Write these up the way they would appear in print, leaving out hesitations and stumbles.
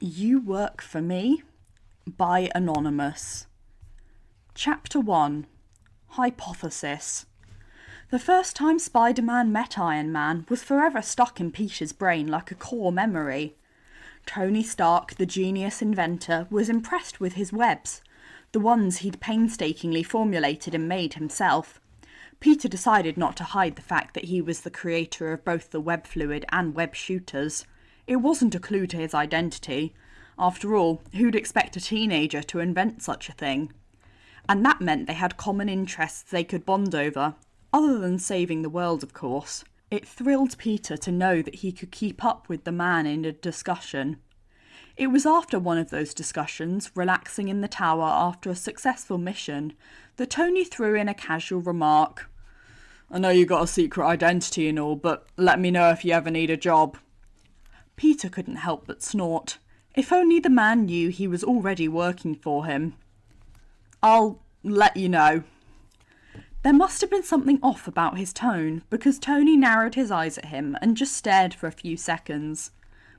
You Work for Me by Anonymous. Chapter 1. Hypothesis. The first time Spider-Man met Iron Man was forever stuck in Peter's brain like a core memory. Tony Stark, the genius inventor, was impressed with his webs, the ones he'd painstakingly formulated and made himself. Peter decided not to hide the fact that he was the creator of both the web fluid and web shooters. It wasn't a clue to his identity. After all, who'd expect a teenager to invent such a thing? And that meant they had common interests they could bond over, other than saving the world, of course. It thrilled Peter to know that he could keep up with the man in a discussion. It was after one of those discussions, relaxing in the tower after a successful mission, that Tony threw in a casual remark. "I know you got a secret identity and all, but let me know if you ever need a job." Peter couldn't help but snort. If only the man knew he was already working for him. "I'll let you know." There must have been something off about his tone, because Tony narrowed his eyes at him and just stared for a few seconds.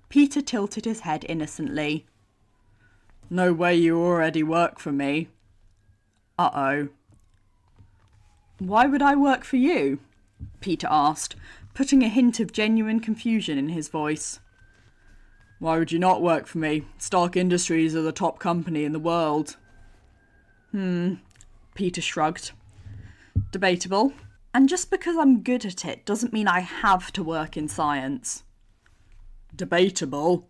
Peter tilted his head innocently. "No way you already work for me." Uh-oh. "Why would I work for you?" Peter asked, putting a hint of genuine confusion in his voice. "Why would you not work for me? Stark Industries are the top company in the world." Peter shrugged. "Debatable. And just because I'm good at it doesn't mean I have to work in science." "Debatable?"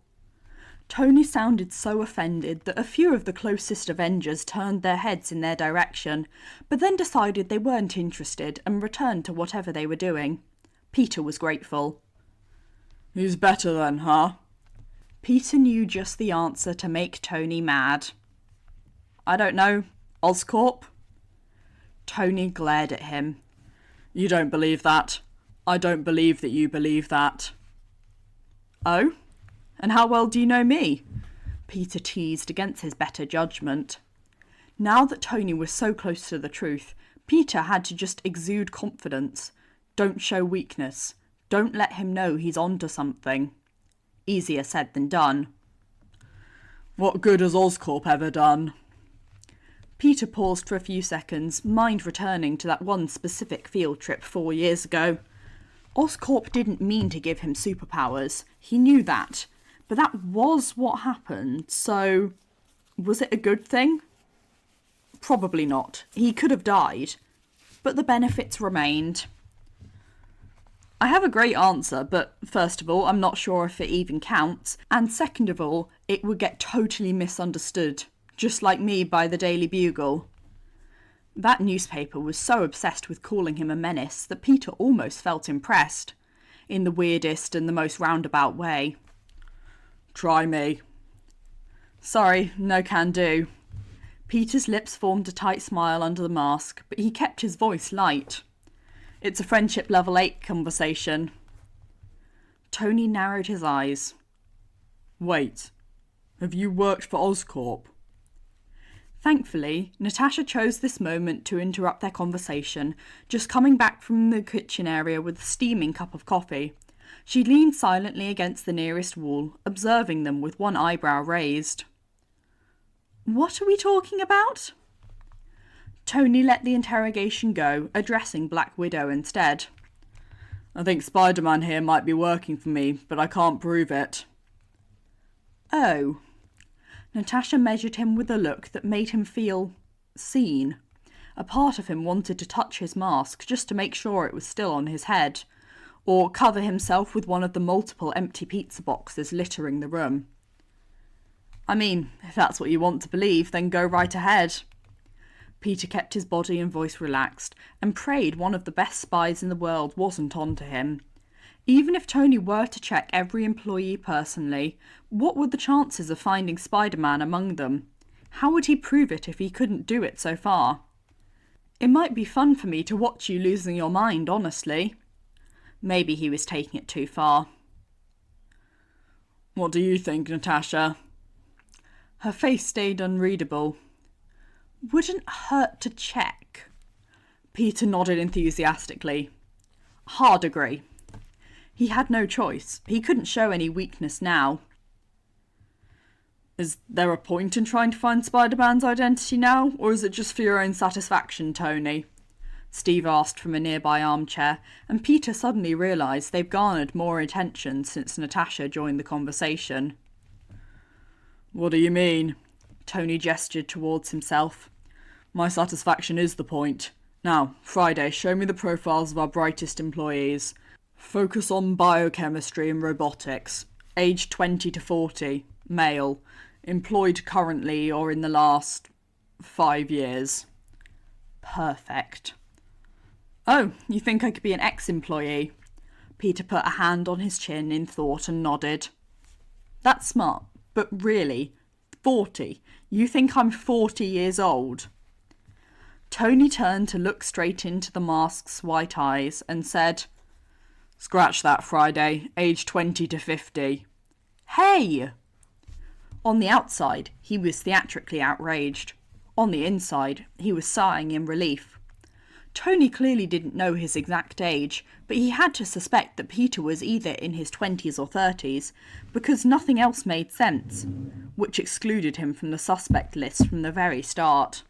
Tony sounded so offended that a few of the closest Avengers turned their heads in their direction, but then decided they weren't interested and returned to whatever they were doing. Peter was grateful. "Who's better then, huh?" Peter knew just the answer to make Tony mad. "I don't know. Oscorp?" Tony glared at him. "You don't believe that. I don't believe that you believe that." "Oh? And how well do you know me?" Peter teased against his better judgment. Now that Tony was so close to the truth, Peter had to just exude confidence. Don't show weakness. Don't let him know he's onto something. Easier said than done. "What good has Oscorp ever done?" Peter paused for a few seconds, mind returning to that one specific field trip 4 years ago. Oscorp didn't mean to give him superpowers. He knew that. But that was what happened, so was it a good thing? Probably not. He could have died. But the benefits remained. "I have a great answer, but first of all, I'm not sure if it even counts, and second of all, it would get totally misunderstood, just like me by the Daily Bugle." That newspaper was so obsessed with calling him a menace that Peter almost felt impressed, in the weirdest and the most roundabout way. "Try me." "Sorry, no can do." Peter's lips formed a tight smile under the mask, but he kept his voice light. "It's a friendship level 8 conversation." Tony narrowed his eyes. "Wait, have you worked for Oscorp?" Thankfully, Natasha chose this moment to interrupt their conversation, just coming back from the kitchen area with a steaming cup of coffee. She leaned silently against the nearest wall, observing them with one eyebrow raised. "What are we talking about?" Tony let the interrogation go, addressing Black Widow instead. "I think Spider-Man here might be working for me, but I can't prove it." "Oh." Natasha measured him with a look that made him feel seen. A part of him wanted to touch his mask just to make sure it was still on his head, or cover himself with one of the multiple empty pizza boxes littering the room. "I mean, if that's what you want to believe, then go right ahead." Peter kept his body and voice relaxed, and prayed one of the best spies in the world wasn't onto him. Even if Tony were to check every employee personally, what were the chances of finding Spider-Man among them? How would he prove it if he couldn't do it so far? "It might be fun for me to watch you losing your mind, honestly." Maybe he was taking it too far. "What do you think, Natasha?" Her face stayed unreadable. "Wouldn't hurt to check." Peter nodded enthusiastically. Hard agree. He had no choice. He couldn't show any weakness now. Is there a point in trying to find Spider-Man's identity now, or is it just for your own satisfaction, Tony? Steve asked from a nearby armchair, and Peter suddenly realised they've garnered more attention since Natasha joined the conversation. What do you mean? Tony gestured towards himself. My satisfaction is the point. Now, Friday, show me the profiles of our brightest employees. Focus on biochemistry and robotics. Age 20 to 40. Male. Employed currently or in the last 5 years. Perfect. Oh, you think I could be an ex-employee? Peter put a hand on his chin in thought and nodded. That's smart, but really, 40. You think I'm 40 years old? Tony turned to look straight into the mask's white eyes and said, Scratch that, Friday. Age 20 to 50. Hey! On the outside, he was theatrically outraged. On the inside, he was sighing in relief. Tony clearly didn't know his exact age, but he had to suspect that Peter was either in his 20s or 30s, because nothing else made sense, which excluded him from the suspect list from the very start.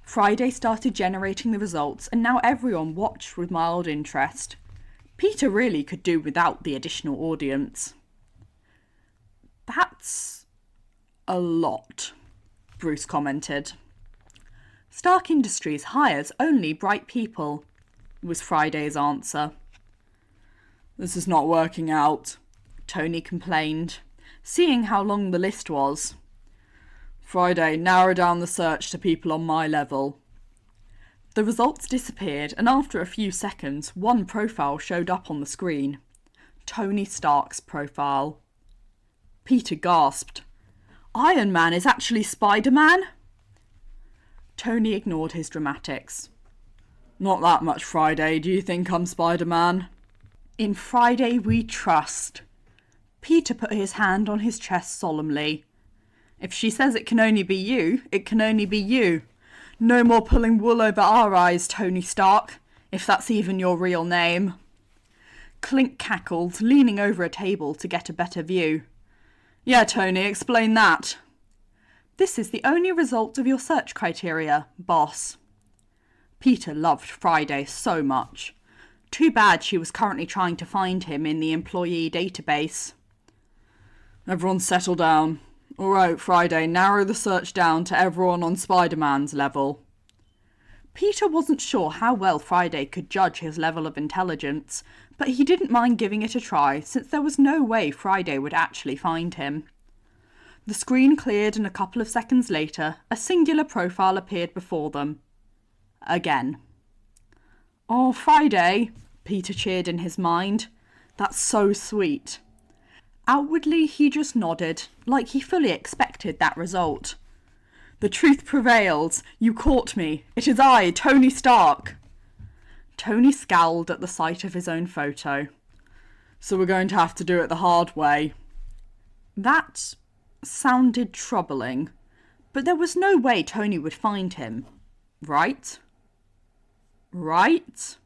Friday started generating the results, and now everyone watched with mild interest. Peter really could do without the additional audience. That's a lot, Bruce commented. Stark Industries hires only bright people, was Friday's answer. This is not working out, Tony complained, seeing how long the list was. Friday, narrow down the search to people on my level. The results disappeared, and after a few seconds, one profile showed up on the screen. Tony Stark's profile. Peter gasped. Iron Man is actually Spider-Man? Tony ignored his dramatics. Not that much, Friday. Do you think I'm Spider-Man? In Friday we trust. Peter put his hand on his chest solemnly. If she says it can only be you, it can only be you. No more pulling wool over our eyes, Tony Stark, if that's even your real name. Clink cackled, leaning over a table to get a better view. Yeah, Tony, explain that. This is the only result of your search criteria, boss. Peter loved Friday so much. Too bad she was currently trying to find him in the employee database. Everyone settle down. All right, Friday, narrow the search down to everyone on Spider-Man's level. Peter wasn't sure how well Friday could judge his level of intelligence, but he didn't mind giving it a try since there was no way Friday would actually find him. The screen cleared and a couple of seconds later, a singular profile appeared before them. Again. Oh, Friday, Peter cheered in his mind. That's so sweet. Outwardly, he just nodded, like he fully expected that result. The truth prevails. You caught me. It is I, Tony Stark. Tony scowled at the sight of his own photo. So we're going to have to do it the hard way. That sounded troubling, but there was no way Tony would find him. Right? Right?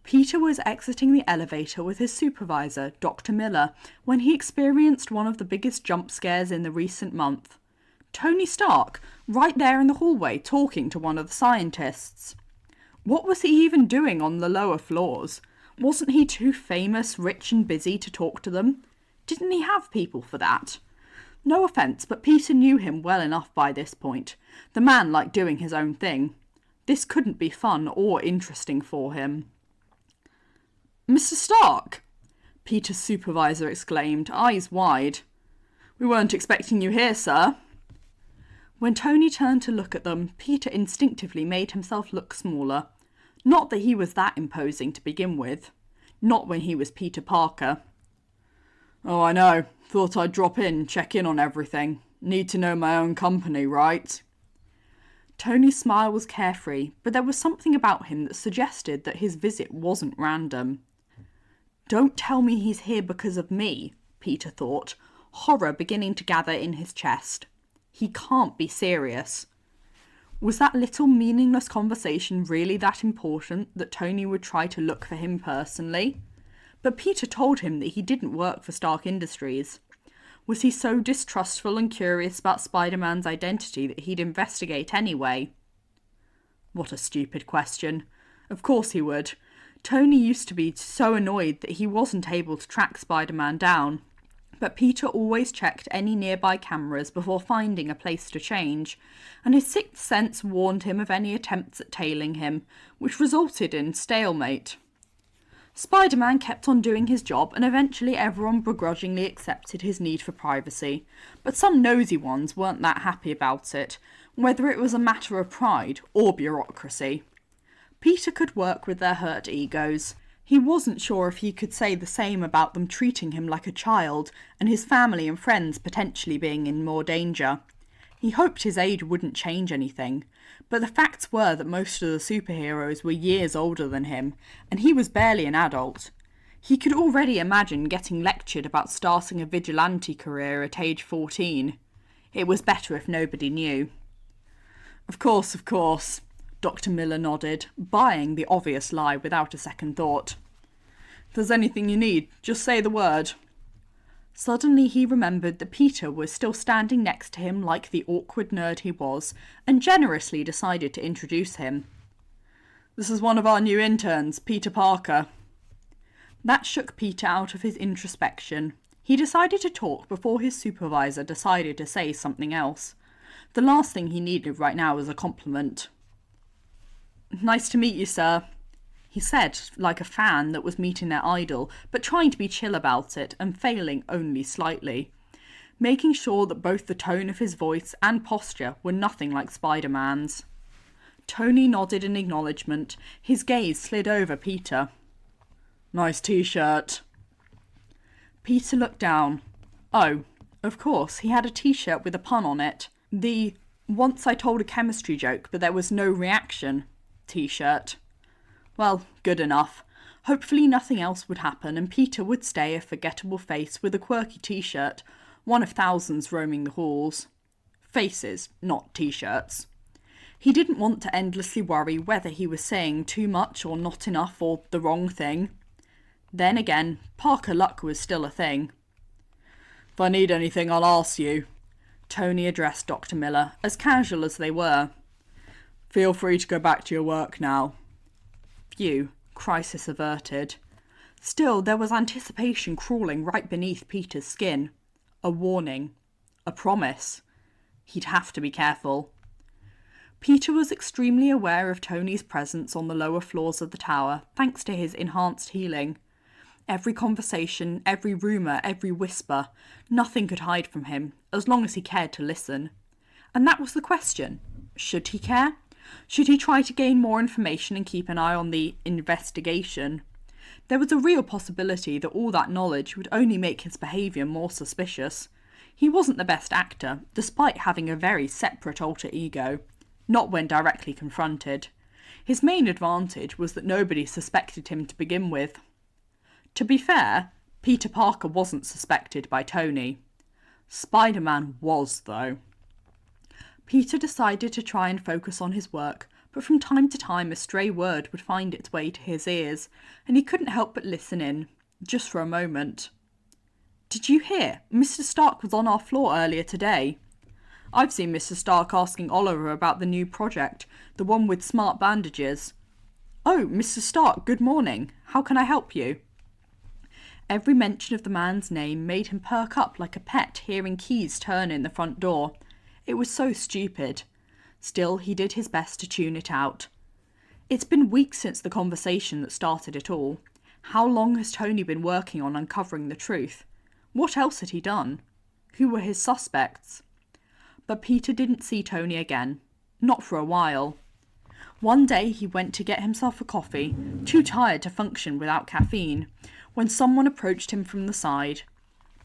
Peter was exiting the elevator with his supervisor, Dr. Miller, when he experienced one of the biggest jump scares in the recent month. Tony Stark, right there in the hallway talking to one of the scientists. What was he even doing on the lower floors? Wasn't he too famous, rich and busy to talk to them? Didn't he have people for that? No offence, but Peter knew him well enough by this point. The man liked doing his own thing. This couldn't be fun or interesting for him. Mr. Stark! Peter's supervisor exclaimed, eyes wide. We weren't expecting you here, sir. When Tony turned to look at them, Peter instinctively made himself look smaller. Not that he was that imposing to begin with. Not when he was Peter Parker. Oh, I know. Thought I'd drop in, check in on everything. Need to know my own company, right? Tony's smile was carefree, but there was something about him that suggested that his visit wasn't random. Don't tell me he's here because of me, Peter thought, horror beginning to gather in his chest. He can't be serious. Was that little meaningless conversation really that important that Tony would try to look for him personally? But Peter told him that he didn't work for Stark Industries. Was he so distrustful and curious about Spider-Man's identity that he'd investigate anyway? What a stupid question. Of course he would. Tony used to be so annoyed that he wasn't able to track Spider-Man down, but Peter always checked any nearby cameras before finding a place to change, and his sixth sense warned him of any attempts at tailing him, which resulted in stalemate. Spider-Man kept on doing his job, and eventually everyone begrudgingly accepted his need for privacy, but some nosy ones weren't that happy about it, whether it was a matter of pride or bureaucracy. Peter could work with their hurt egos. He wasn't sure if he could say the same about them treating him like a child, and his family and friends potentially being in more danger. He hoped his age wouldn't change anything, but the facts were that most of the superheroes were years older than him, and he was barely an adult. He could already imagine getting lectured about starting a vigilante career at age 14. It was better if nobody knew. Of course, Dr. Miller nodded, buying the obvious lie without a second thought. If there's anything you need, just say the word. Suddenly he remembered that Peter was still standing next to him like the awkward nerd he was, and generously decided to introduce him. This is one of our new interns, Peter Parker. That shook Peter out of his introspection. He decided to talk before his supervisor decided to say something else. The last thing he needed right now was a compliment. Nice to meet you, sir, he said, like a fan that was meeting their idol, but trying to be chill about it and failing only slightly, making sure that both the tone of his voice and posture were nothing like Spider-Man's. Tony nodded in acknowledgement. His gaze slid over Peter. Nice t-shirt. Peter looked down. Oh, of course, he had a t-shirt with a pun on it. The "once I told a chemistry joke but there was no reaction" t-shirt. Well, good enough. Hopefully nothing else would happen and Peter would stay a forgettable face with a quirky t-shirt, one of thousands roaming the halls. Faces, not t-shirts. He didn't want to endlessly worry whether he was saying too much or not enough or the wrong thing. Then again, Parker luck was still a thing. If I need anything, I'll ask you, Tony addressed Dr. Miller, as casual as they were. Feel free to go back to your work now. Phew, crisis averted. Still, there was anticipation crawling right beneath Peter's skin. A warning. A promise. He'd have to be careful. Peter was extremely aware of Tony's presence on the lower floors of the tower, thanks to his enhanced healing. Every conversation, every rumour, every whisper, nothing could hide from him, as long as he cared to listen. And that was the question. Should he care? Should he try to gain more information and keep an eye on the investigation? There was a real possibility that all that knowledge would only make his behaviour more suspicious. He wasn't the best actor, despite having a very separate alter ego. Not when directly confronted. His main advantage was that nobody suspected him to begin with. To be fair, Peter Parker wasn't suspected by Tony. Spider-Man was, though. Peter decided to try and focus on his work, but from time to time a stray word would find its way to his ears, and he couldn't help but listen in, just for a moment. Did you hear? Mr. Stark was on our floor earlier today. I've seen Mr. Stark asking Oliver about the new project, the one with smart bandages. Oh, Mr. Stark, good morning. How can I help you? Every mention of the man's name made him perk up like a pet hearing keys turn in the front door. It was so stupid. Still, he did his best to tune it out. It's been weeks since the conversation that started it all. How long has Tony been working on uncovering the truth? What else had he done? Who were his suspects? But Peter didn't see Tony again. Not for a while. One day he went to get himself a coffee, too tired to function without caffeine, when someone approached him from the side.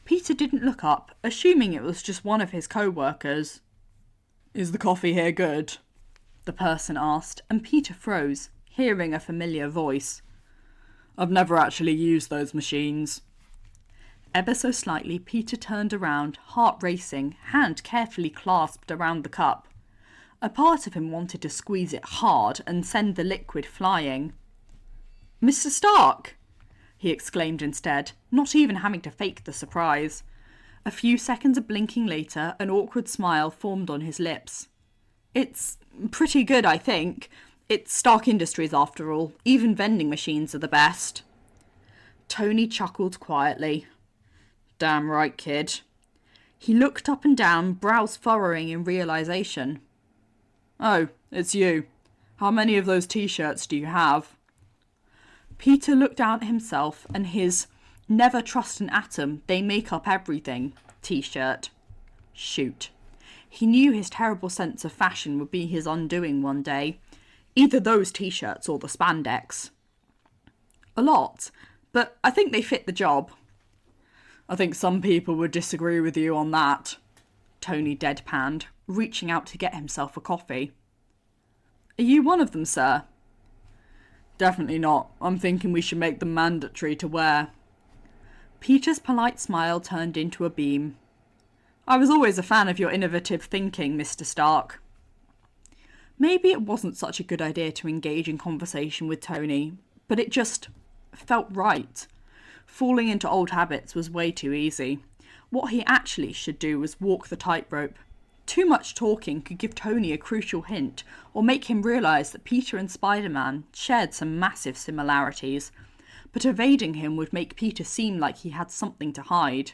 Peter didn't look up, assuming it was just one of his co-workers. Is the coffee here good? The person asked, and Peter froze, hearing a familiar voice. I've never actually used those machines. Ever so slightly, Peter turned around, heart racing, hand carefully clasped around the cup. A part of him wanted to squeeze it hard and send the liquid flying. Mr. Stark! He exclaimed instead, not even having to fake the surprise. A few seconds of blinking later, an awkward smile formed on his lips. It's pretty good, I think. It's Stark Industries after all. Even vending machines are the best. Tony chuckled quietly. Damn right, kid. He looked up and down, brows furrowing in realisation. Oh, it's you. How many of those t-shirts do you have? Peter looked down at himself and his never trust an atom, they make up everything t-shirt. Shoot. He knew his terrible sense of fashion would be his undoing one day. Either those t-shirts or the spandex. A lot, but I think they fit the job. I think some people would disagree with you on that, Tony deadpanned, reaching out to get himself a coffee. Are you one of them, sir? Definitely not. I'm thinking we should make them mandatory to wear. Peter's polite smile turned into a beam. I was always a fan of your innovative thinking, Mr. Stark. Maybe it wasn't such a good idea to engage in conversation with Tony, but it just felt right. Falling into old habits was way too easy. What he actually should do was walk the tightrope. Too much talking could give Tony a crucial hint, or make him realise that Peter and Spider-Man shared some massive similarities, but evading him would make Peter seem like he had something to hide.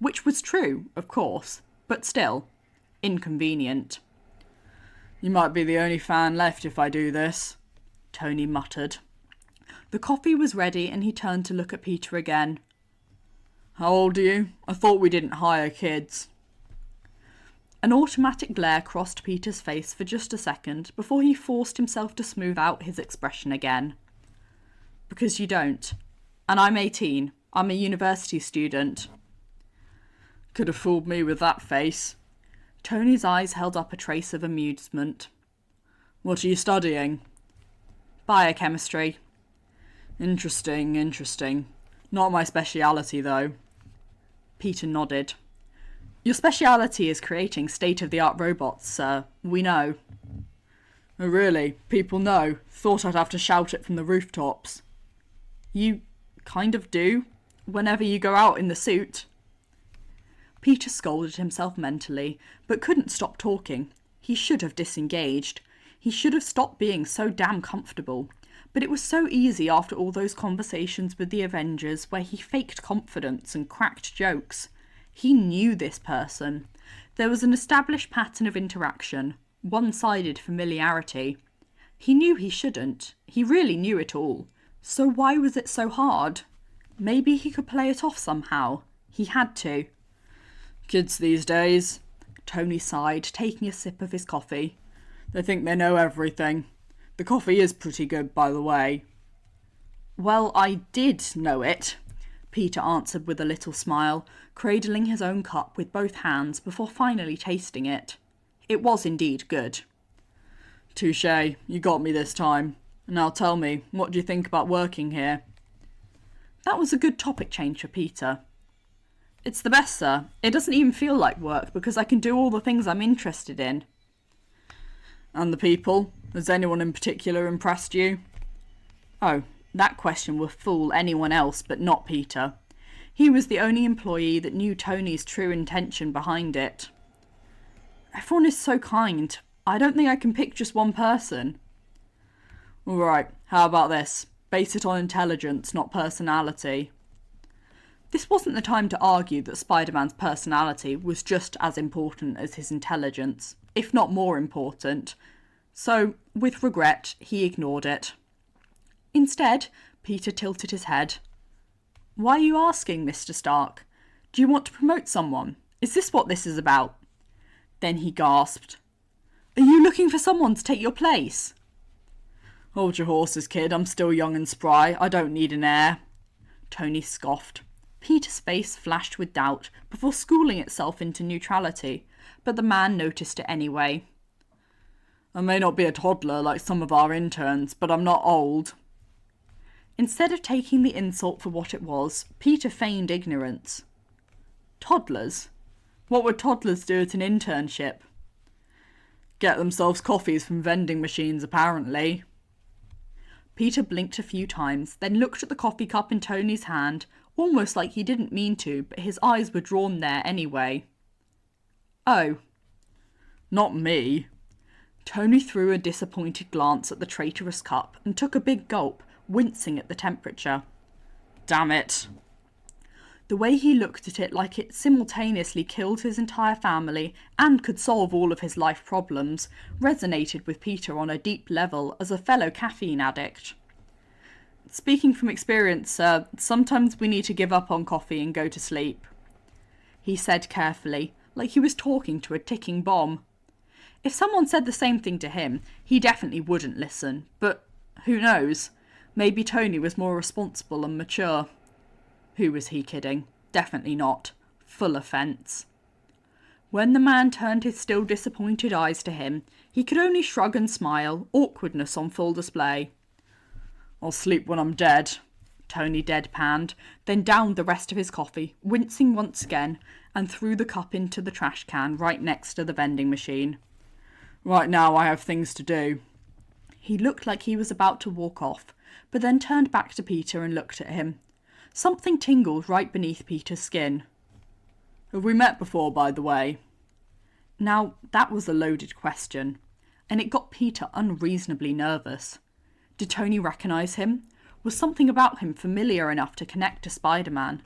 Which was true, of course, but still, inconvenient. You might be the only fan left if I do this, Tony muttered. The coffee was ready and he turned to look at Peter again. How old are you? I thought we didn't hire kids. An automatic glare crossed Peter's face for just a second before he forced himself to smooth out his expression again. Because you don't. And I'm 18. I'm a university student. Could have fooled me with that face. Tony's eyes held up a trace of amusement. What are you studying? Biochemistry. Interesting. Not my speciality, though. Peter nodded. Your speciality is creating state-of-the-art robots, sir. We know. Oh, really? People know? Thought I'd have to shout it from the rooftops. You kind of do, whenever you go out in the suit. Peter scolded himself mentally, but couldn't stop talking. He should have disengaged. He should have stopped being so damn comfortable. But it was so easy after all those conversations with the Avengers where he faked confidence and cracked jokes. He knew this person. There was an established pattern of interaction, one-sided familiarity. He knew he shouldn't. He really knew it all. So why was it so hard? Maybe he could play it off somehow. He had to. Kids these days, Tony sighed, taking a sip of his coffee. They think they know everything. The coffee is pretty good, by the way. Well, I did know it, Peter answered with a little smile, cradling his own cup with both hands before finally tasting it. It was indeed good. Touché, you got me this time. Now tell me, what do you think about working here? That was a good topic change for Peter. It's the best, sir. It doesn't even feel like work because I can do all the things I'm interested in. And the people? Has anyone in particular impressed you? Oh, that question would fool anyone else but not Peter. He was the only employee that knew Tony's true intention behind it. Everyone is so kind. I don't think I can pick just one person. All right, how about this? Base it on intelligence, not personality. This wasn't the time to argue that Spider-Man's personality was just as important as his intelligence, if not more important. So, with regret, he ignored it. Instead, Peter tilted his head. Why are you asking, Mr. Stark? Do you want to promote someone? Is this what this is about? Then he gasped. Are you looking for someone to take your place? Hold your horses, kid. I'm still young and spry. I don't need an heir. Tony scoffed. Peter's face flashed with doubt before schooling itself into neutrality, but the man noticed it anyway. I may not be a toddler like some of our interns, but I'm not old. Instead of taking the insult for what it was, Peter feigned ignorance. Toddlers? What would toddlers do at an internship? Get themselves coffees from vending machines, apparently. Peter blinked a few times, then looked at the coffee cup in Tony's hand, almost like he didn't mean to, but his eyes were drawn there anyway. Oh. Not me. Tony threw a disappointed glance at the traitorous cup and took a big gulp, wincing at the temperature. Damn it. The way he looked at it like it simultaneously killed his entire family and could solve all of his life problems resonated with Peter on a deep level as a fellow caffeine addict. Speaking from experience, sir, sometimes we need to give up on coffee and go to sleep, he said carefully, like he was talking to a ticking bomb. If someone said the same thing to him, he definitely wouldn't listen, but who knows? Maybe Tony was more responsible and mature. Who was he kidding? Definitely not. Full offence. When the man turned his still disappointed eyes to him, he could only shrug and smile, awkwardness on full display. I'll sleep when I'm dead, Tony deadpanned, then downed the rest of his coffee, wincing once again, and threw the cup into the trash can right next to the vending machine. Right now I have things to do. He looked like he was about to walk off, but then turned back to Peter and looked at him. Something tingled right beneath Peter's skin. Have we met before, by the way? Now, that was a loaded question, and it got Peter unreasonably nervous. Did Tony recognise him? Was something about him familiar enough to connect to Spider-Man?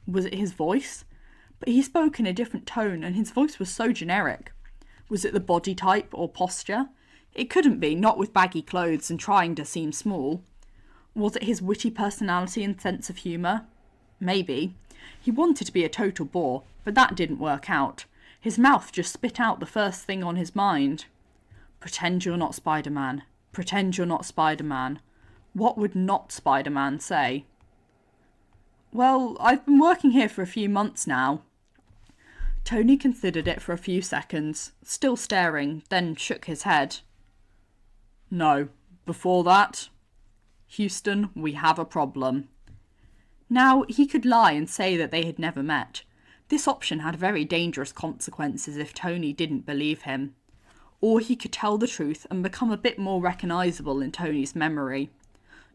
Was it his voice? But he spoke in a different tone, and his voice was so generic. Was it the body type or posture? It couldn't be, not with baggy clothes and trying to seem small. Was it his witty personality and sense of humour? Maybe. He wanted to be a total bore, but that didn't work out. His mouth just spit out the first thing on his mind. Pretend you're not Spider-Man. Pretend you're not Spider-Man. What would not Spider-Man say? Well, I've been working here for a few months now. Tony considered it for a few seconds, still staring, then shook his head. No, before that... Houston, we have a problem. Now, he could lie and say that they had never met. This option had very dangerous consequences if Tony didn't believe him. Or he could tell the truth and become a bit more recognisable in Tony's memory.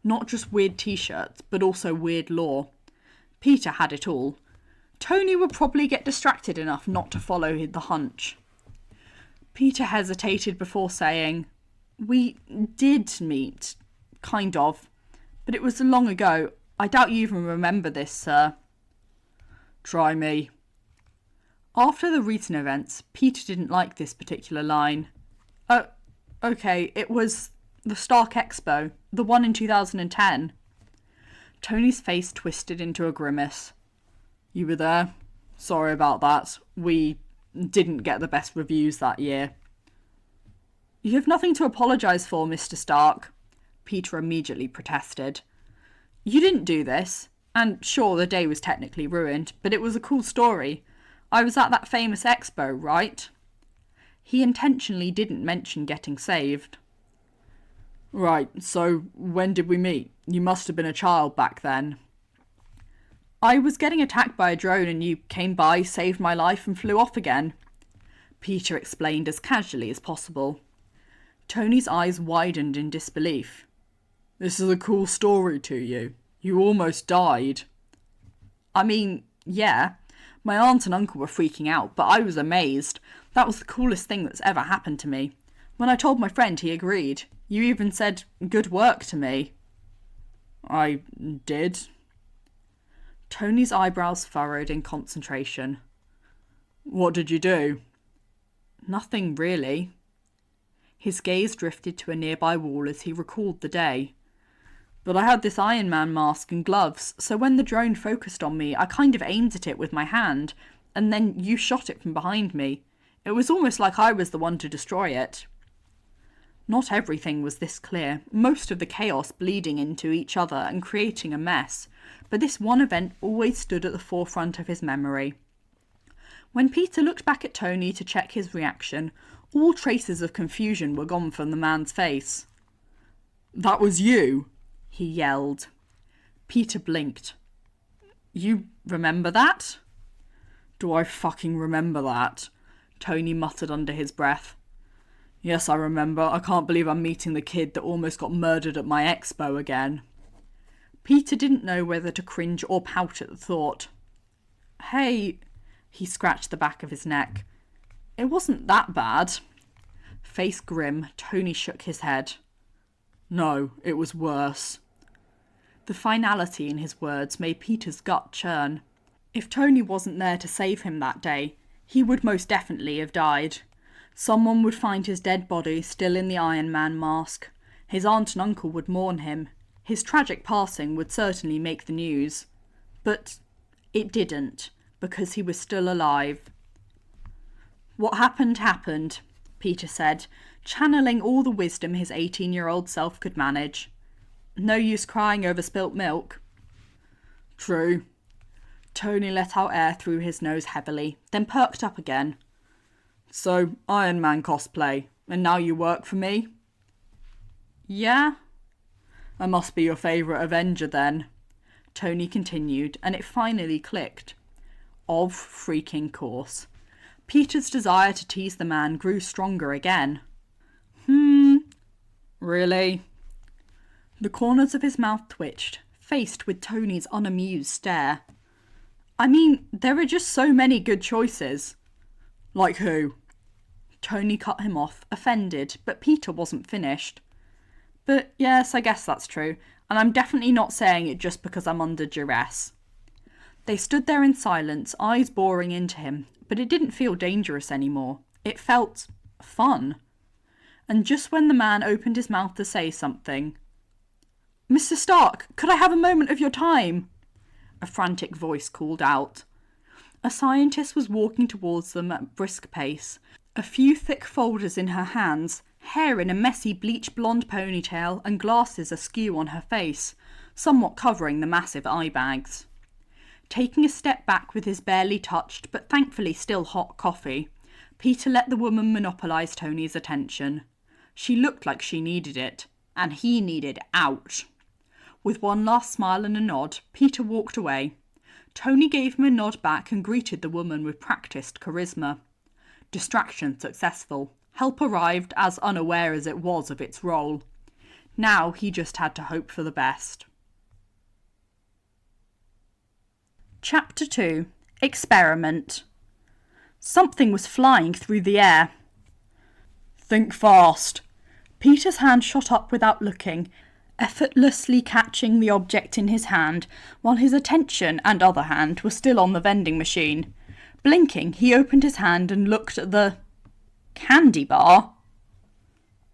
Not just weird t-shirts, but also weird lore. Peter had it all. Tony would probably get distracted enough not to follow the hunch. Peter hesitated before saying, We did meet. Kind of. But it was long ago. I doubt you even remember this, sir. Try me. After the recent events, Peter didn't like this particular line. Oh, okay, it was the Stark Expo, the one in 2010. Tony's face twisted into a grimace. You were there? Sorry about that. We didn't get the best reviews that year. You have nothing to apologise for, Mr. Stark. Peter immediately protested. You didn't do this, and sure, the day was technically ruined, but it was a cool story. I was at that famous expo, right? He intentionally didn't mention getting saved. Right, so when did we meet? You must have been a child back then. I was getting attacked by a drone and you came by, saved my life and flew off again. Peter explained as casually as possible. Tony's eyes widened in disbelief. This is a cool story to you. You almost died. I mean, yeah. My aunt and uncle were freaking out, but I was amazed. That was the coolest thing that's ever happened to me. When I told my friend, he agreed. You even said, good work to me. I did. Tony's eyebrows furrowed in concentration. What did you do? Nothing, really. His gaze drifted to a nearby wall as he recalled the day. But I had this Iron Man mask and gloves, so when the drone focused on me, I kind of aimed at it with my hand, and then you shot it from behind me. It was almost like I was the one to destroy it. Not everything was this clear, most of the chaos bleeding into each other and creating a mess, but this one event always stood at the forefront of his memory. When Peter looked back at Tony to check his reaction, all traces of confusion were gone from the man's face. That was you, he yelled. Peter blinked. You remember that? Do I fucking remember that? Tony muttered under his breath. Yes, I remember. I can't believe I'm meeting the kid that almost got murdered at my expo again. Peter didn't know whether to cringe or pout at the thought. Hey, he scratched the back of his neck. It wasn't that bad. Face grim, Tony shook his head. No, it was worse. The finality in his words made Peter's gut churn. If Tony wasn't there to save him that day, he would most definitely have died. Someone would find his dead body still in the Iron Man mask. His aunt and uncle would mourn him. His tragic passing would certainly make the news. But it didn't, because he was still alive. What happened, happened, Peter said, channeling all the wisdom his 18-year-old self could manage. No use crying over spilt milk. True. Tony let out air through his nose heavily, then perked up again. So, Iron Man cosplay, and now you work for me? Yeah? I must be your favourite Avenger then, Tony continued, and it finally clicked. Of freaking course. Peter's desire to tease the man grew stronger again. Really? The corners of his mouth twitched, faced with Tony's unamused stare. I mean, there are just so many good choices. Like who? Tony cut him off, offended, but Peter wasn't finished. But yes, I guess that's true, and I'm definitely not saying it just because I'm under duress. They stood there in silence, eyes boring into him, but it didn't feel dangerous anymore. It felt fun. And just when the man opened his mouth to say something, Mr. Stark, could I have a moment of your time? A frantic voice called out. A scientist was walking towards them at a brisk pace, a few thick folders in her hands, hair in a messy bleach blonde ponytail and glasses askew on her face, somewhat covering the massive eye bags. Taking a step back with his barely touched but thankfully still hot coffee, Peter let the woman monopolise Tony's attention. She looked like she needed it, and he needed out. With one last smile and a nod, Peter walked away. Tony gave him a nod back and greeted the woman with practised charisma. Distraction successful. Help arrived as unaware as it was of its role. Now he just had to hope for the best. Chapter 2. Experiment. Something was flying through the air. Think fast. Peter's hand shot up without looking, effortlessly catching the object in his hand, while his attention and other hand were still on the vending machine. Blinking, he opened his hand and looked at the candy bar.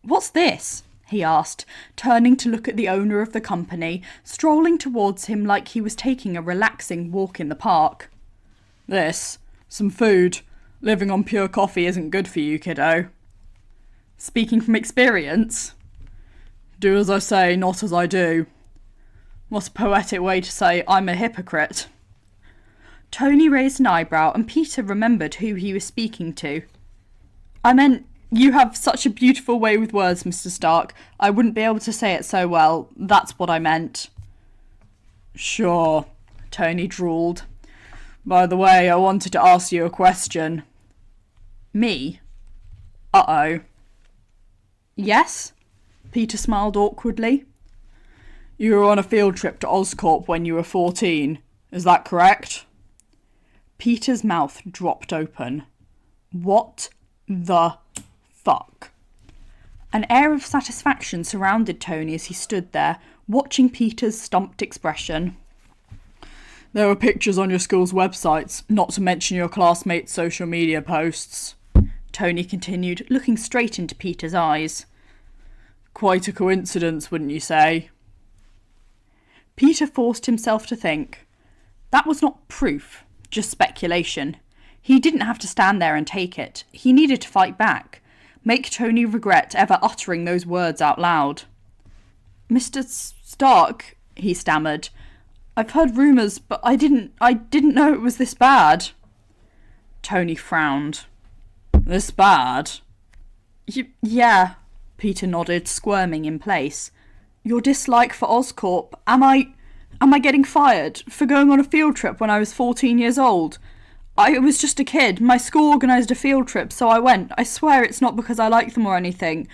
What's this? He asked, turning to look at the owner of the company, strolling towards him like he was taking a relaxing walk in the park. This? Some food. Living on pure coffee isn't good for you, kiddo. Speaking from experience? Do as I say, not as I do. What a poetic way to say I'm a hypocrite. Tony raised an eyebrow and Peter remembered who he was speaking to. I meant, you have such a beautiful way with words, Mr. Stark. I wouldn't be able to say it so well. That's what I meant. Sure, Tony drawled. By the way, I wanted to ask you a question. Me? Uh-oh. Yes? Peter smiled awkwardly. You were on a field trip to Oscorp when you were 14. Is that correct? Peter's mouth dropped open. What the fuck? An air of satisfaction surrounded Tony as he stood there, watching Peter's stumped expression. There were pictures on your school's websites, not to mention your classmates' social media posts. Tony continued, looking straight into Peter's eyes. Quite a coincidence, wouldn't you say? Peter forced himself to think. That was not proof, just speculation. He didn't have to stand there and take it. He needed to fight back. Make Tony regret ever uttering those words out loud. Mr. Stark, he stammered. I've heard rumours, but I didn't know it was this bad. Tony frowned. This bad? Yeah, Peter nodded, squirming in place. Your dislike for Oscorp, am I getting fired for going on a field trip when I was 14 years old? I was just a kid. My school organised a field trip, so I went. I swear it's not because I like them or anything.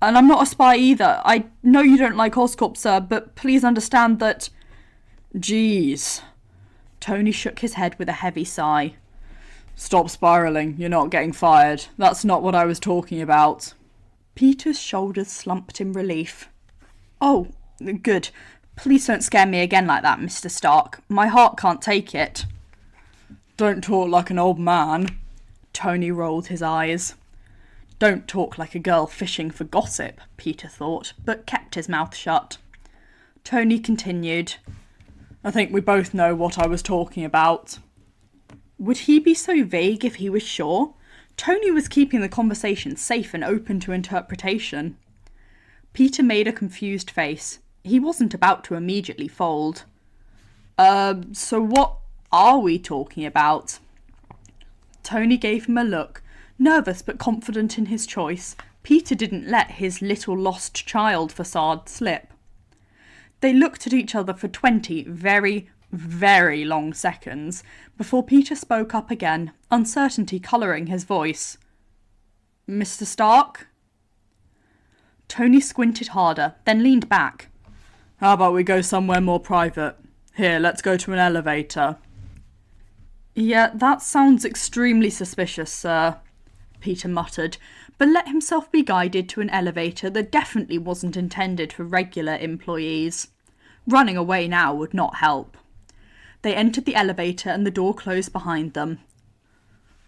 And I'm not a spy either. I know you don't like Oscorp, sir, but please understand that... Jeez. Tony shook his head with a heavy sigh. Stop spiralling, you're not getting fired. That's not what I was talking about. Peter's shoulders slumped in relief. Oh, good. Please don't scare me again like that, Mr. Stark. My heart can't take it. Don't talk like an old man. Tony rolled his eyes. Don't talk like a girl fishing for gossip, Peter thought, but kept his mouth shut. Tony continued. I think we both know what I was talking about. Would he be so vague if he was sure? Tony was keeping the conversation safe and open to interpretation. Peter made a confused face. He wasn't about to immediately fold. So what are we talking about? Tony gave him a look, nervous but confident in his choice. Peter didn't let his little lost child facade slip. They looked at each other for 20 very, very long seconds before Peter spoke up again, uncertainty colouring his voice. Mr. Stark? Tony squinted harder, then leaned back. How about we go somewhere more private? Here, let's go to an elevator. Yeah, that sounds extremely suspicious, sir, Peter muttered, but let himself be guided to an elevator that definitely wasn't intended for regular employees. Running away now would not help. They entered the elevator and the door closed behind them.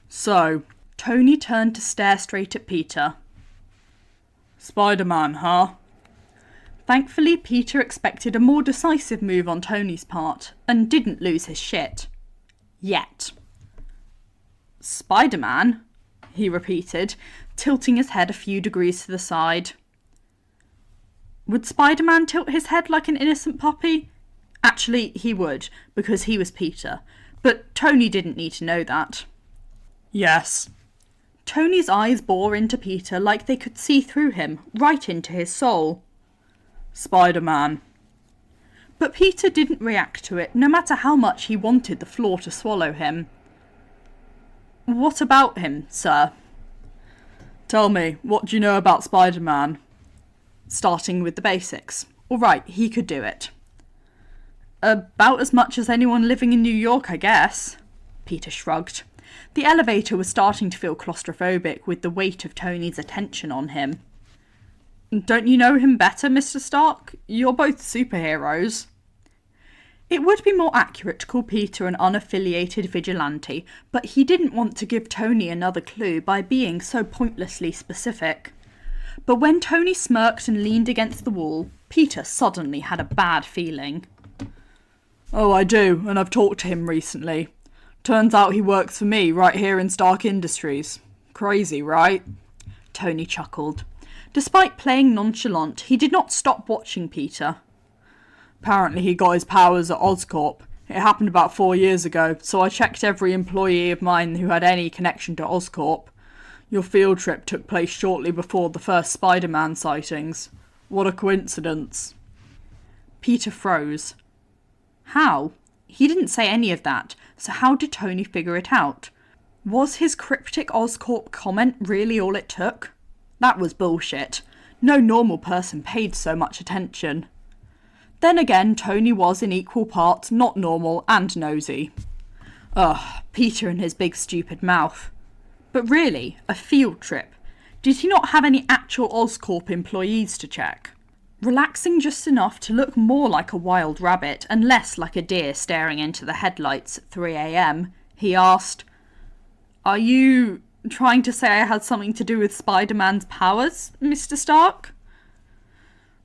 So, Tony turned to stare straight at Peter. Spider-Man, huh? Thankfully, Peter expected a more decisive move on Tony's part, and didn't lose his shit. Yet. Spider-Man? He repeated, tilting his head a few degrees to the side. Would Spider-Man tilt his head like an innocent puppy? Actually, he would, because he was Peter, but Tony didn't need to know that. Yes. Tony's eyes bore into Peter like they could see through him, right into his soul. Spider-Man. But Peter didn't react to it, no matter how much he wanted the floor to swallow him. What about him, sir? Tell me, what do you know about Spider-Man? Starting with the basics. All right, he could do it. About as much as anyone living in New York, I guess. Peter shrugged. The elevator was starting to feel claustrophobic with the weight of Tony's attention on him. Don't you know him better, Mr. Stark? You're both superheroes. It would be more accurate to call Peter an unaffiliated vigilante, but he didn't want to give Tony another clue by being so pointlessly specific. But when Tony smirked and leaned against the wall, Peter suddenly had a bad feeling. Oh, I do, and I've talked to him recently. Turns out he works for me right here in Stark Industries. Crazy, right? Tony chuckled. Despite playing nonchalant, he did not stop watching Peter. Apparently he got his powers at Oscorp. It happened about 4 years ago, so I checked every employee of mine who had any connection to Oscorp. Your field trip took place shortly before the first Spider-Man sightings. What a coincidence. Peter froze. How? He didn't say any of that, so how did Tony figure it out? Was his cryptic Oscorp comment really all it took? That was bullshit. No normal person paid so much attention. Then again, Tony was in equal parts not normal and nosy. Ugh, Peter and his big stupid mouth. But really, a field trip. Did he not have any actual Oscorp employees to check? Relaxing just enough to look more like a wild rabbit and less like a deer staring into the headlights at 3 a.m, he asked, Are you trying to say I had something to do with Spider-Man's powers, Mr. Stark?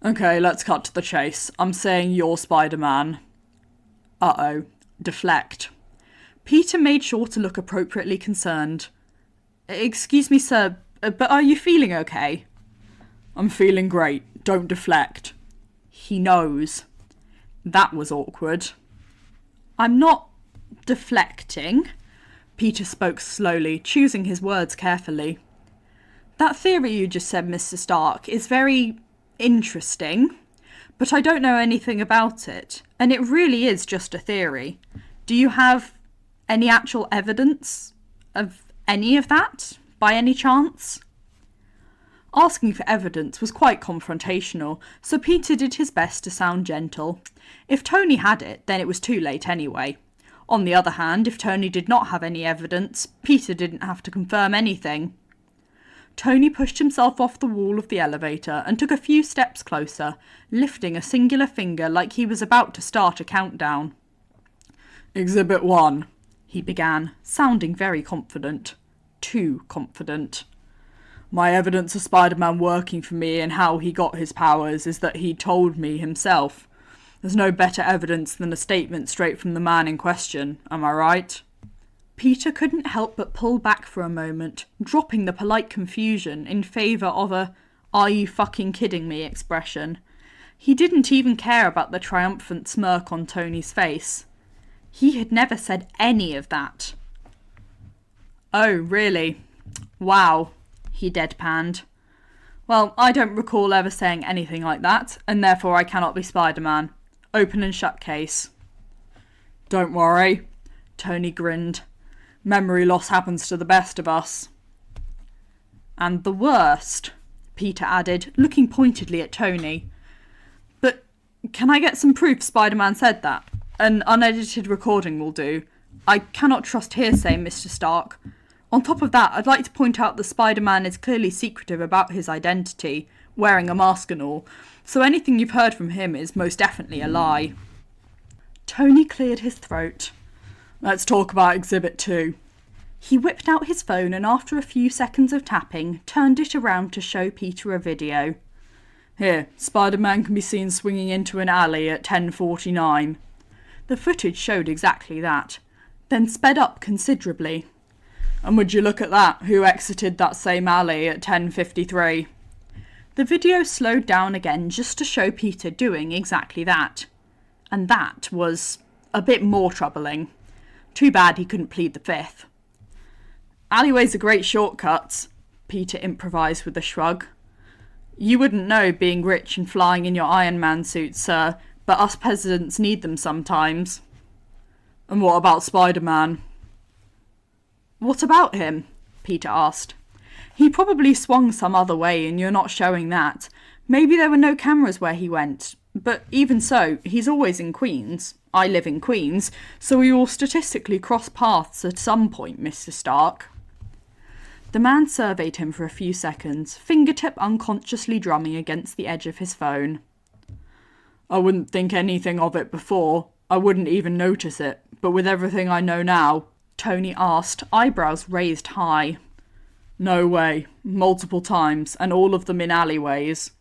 Okay, let's cut to the chase. I'm saying you're Spider-Man. Uh-oh. Deflect. Peter made sure to look appropriately concerned. Excuse me, sir, but are you feeling okay? I'm feeling great. Don't deflect. He knows. That was awkward. I'm not deflecting. Peter spoke slowly, choosing his words carefully. That theory you just said, Mr. Stark, is very interesting, but I don't know anything about it, and it really is just a theory. Do you have any actual evidence of any of that, by any chance? Asking for evidence was quite confrontational, so Peter did his best to sound gentle. If Tony had it, then it was too late anyway. On the other hand, if Tony did not have any evidence, Peter didn't have to confirm anything. Tony pushed himself off the wall of the elevator and took a few steps closer, lifting a singular finger like he was about to start a countdown. "Exhibit 1, he began, sounding very confident. Too confident. "My evidence of Spider-Man working for me and how he got his powers is that he told me himself. There's no better evidence than a statement straight from the man in question, am I right?" Peter couldn't help but pull back for a moment, dropping the polite confusion in favour of a "are you fucking kidding me" expression. He didn't even care about the triumphant smirk on Tony's face. He had never said any of that. "Oh, really? Wow," he deadpanned. "Well, I don't recall ever saying anything like that, and therefore I cannot be Spider-Man. Open and shut case." "Don't worry," Tony grinned. "Memory loss happens to the best of us." "And the worst," Peter added, looking pointedly at Tony. "But can I get some proof Spider-Man said that? An unedited recording will do. I cannot trust hearsay, Mr. Stark. On top of that, I'd like to point out that Spider-Man is clearly secretive about his identity, wearing a mask and all, so anything you've heard from him is most definitely a lie." Tony cleared his throat. "Let's talk about Exhibit 2. He whipped out his phone and after a few seconds of tapping, turned it around to show Peter a video. "Here, Spider-Man can be seen swinging into an alley at 10:49. The footage showed exactly that, then sped up considerably. "And would you look at that, who exited that same alley at 10:53. The video slowed down again just to show Peter doing exactly that. And that was a bit more troubling. Too bad he couldn't plead the fifth. "Alleyways are great shortcuts," Peter improvised with a shrug. "You wouldn't know being rich and flying in your Iron Man suit, sir, but us presidents need them sometimes." "And what about Spider-Man?" "What about him?" Peter asked. "He probably swung some other way and you're not showing that. Maybe there were no cameras where he went. But even so, he's always in Queens. I live in Queens, so we will statistically cross paths at some point, Mr. Stark." The man surveyed him for a few seconds, fingertip unconsciously drumming against the edge of his phone. "I wouldn't think anything of it before. I wouldn't even notice it. But with everything I know now," Tony asked, eyebrows raised high. "No way. Multiple times, and all of them in alleyways."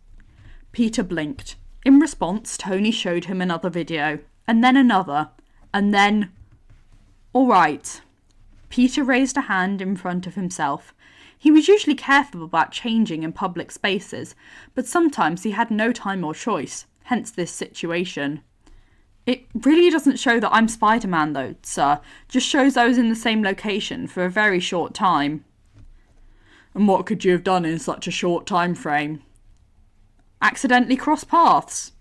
Peter blinked. In response, Tony showed him another video, and then another, and then... "All right." Peter raised a hand in front of himself. He was usually careful about changing in public spaces, but sometimes he had no time or choice, hence this situation. "It really doesn't show that I'm Spider-Man though, sir. Just shows I was in the same location for a very short time." "And what could you have done in such a short time frame?" "Accidentally cross paths."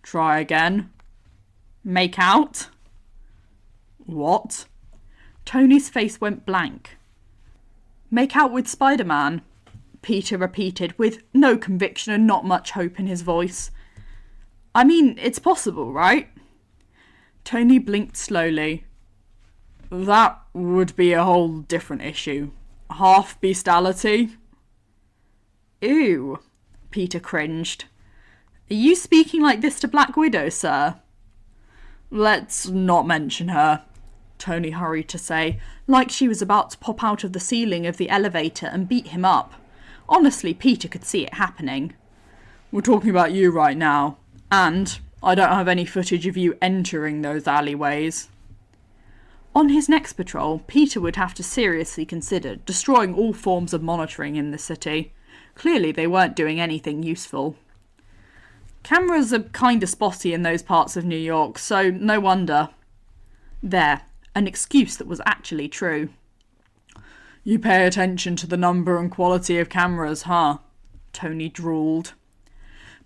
"Try again." "Make out." "What?" Tony's face went blank. "Make out with Spider-Man," Peter repeated, with no conviction and not much hope in his voice. "I mean, it's possible, right?" Tony blinked slowly. "That would be a whole different issue. Half bestiality." "Ew," Peter cringed. "Are you speaking like this to Black Widow, sir?" "Let's not mention her," Tony hurried to say, like she was about to pop out of the ceiling of the elevator and beat him up. Honestly, Peter could see it happening. "We're talking about you right now, and I don't have any footage of you entering those alleyways." On his next patrol, Peter would have to seriously consider destroying all forms of monitoring in the city. Clearly they weren't doing anything useful. "Cameras are kinda spotty in those parts of New York, so no wonder." There, an excuse that was actually true. "You pay attention to the number and quality of cameras, huh?" Tony drawled.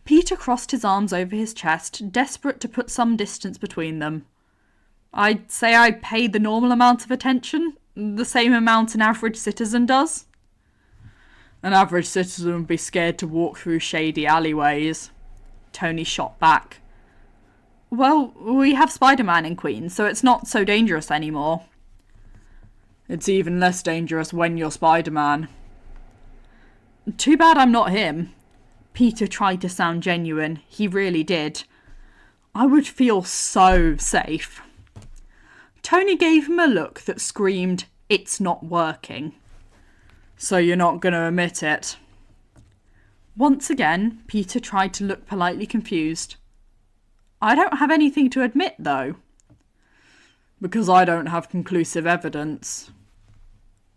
Peter crossed his arms over his chest, desperate to put some distance between them. "I'd say I pay the normal amount of attention, the same amount an average citizen does." An average citizen would be scared to walk through shady alleyways. Tony shot back. Well, we have Spider-Man in Queens, so it's not so dangerous anymore. It's even less dangerous when you're Spider-Man. Too bad I'm not him. Peter tried to sound genuine. He really did. I would feel so safe. Tony gave him a look that screamed, "It's not working." So you're not going to admit it? Once again, Peter tried to look politely confused. I don't have anything to admit, though. Because I don't have conclusive evidence.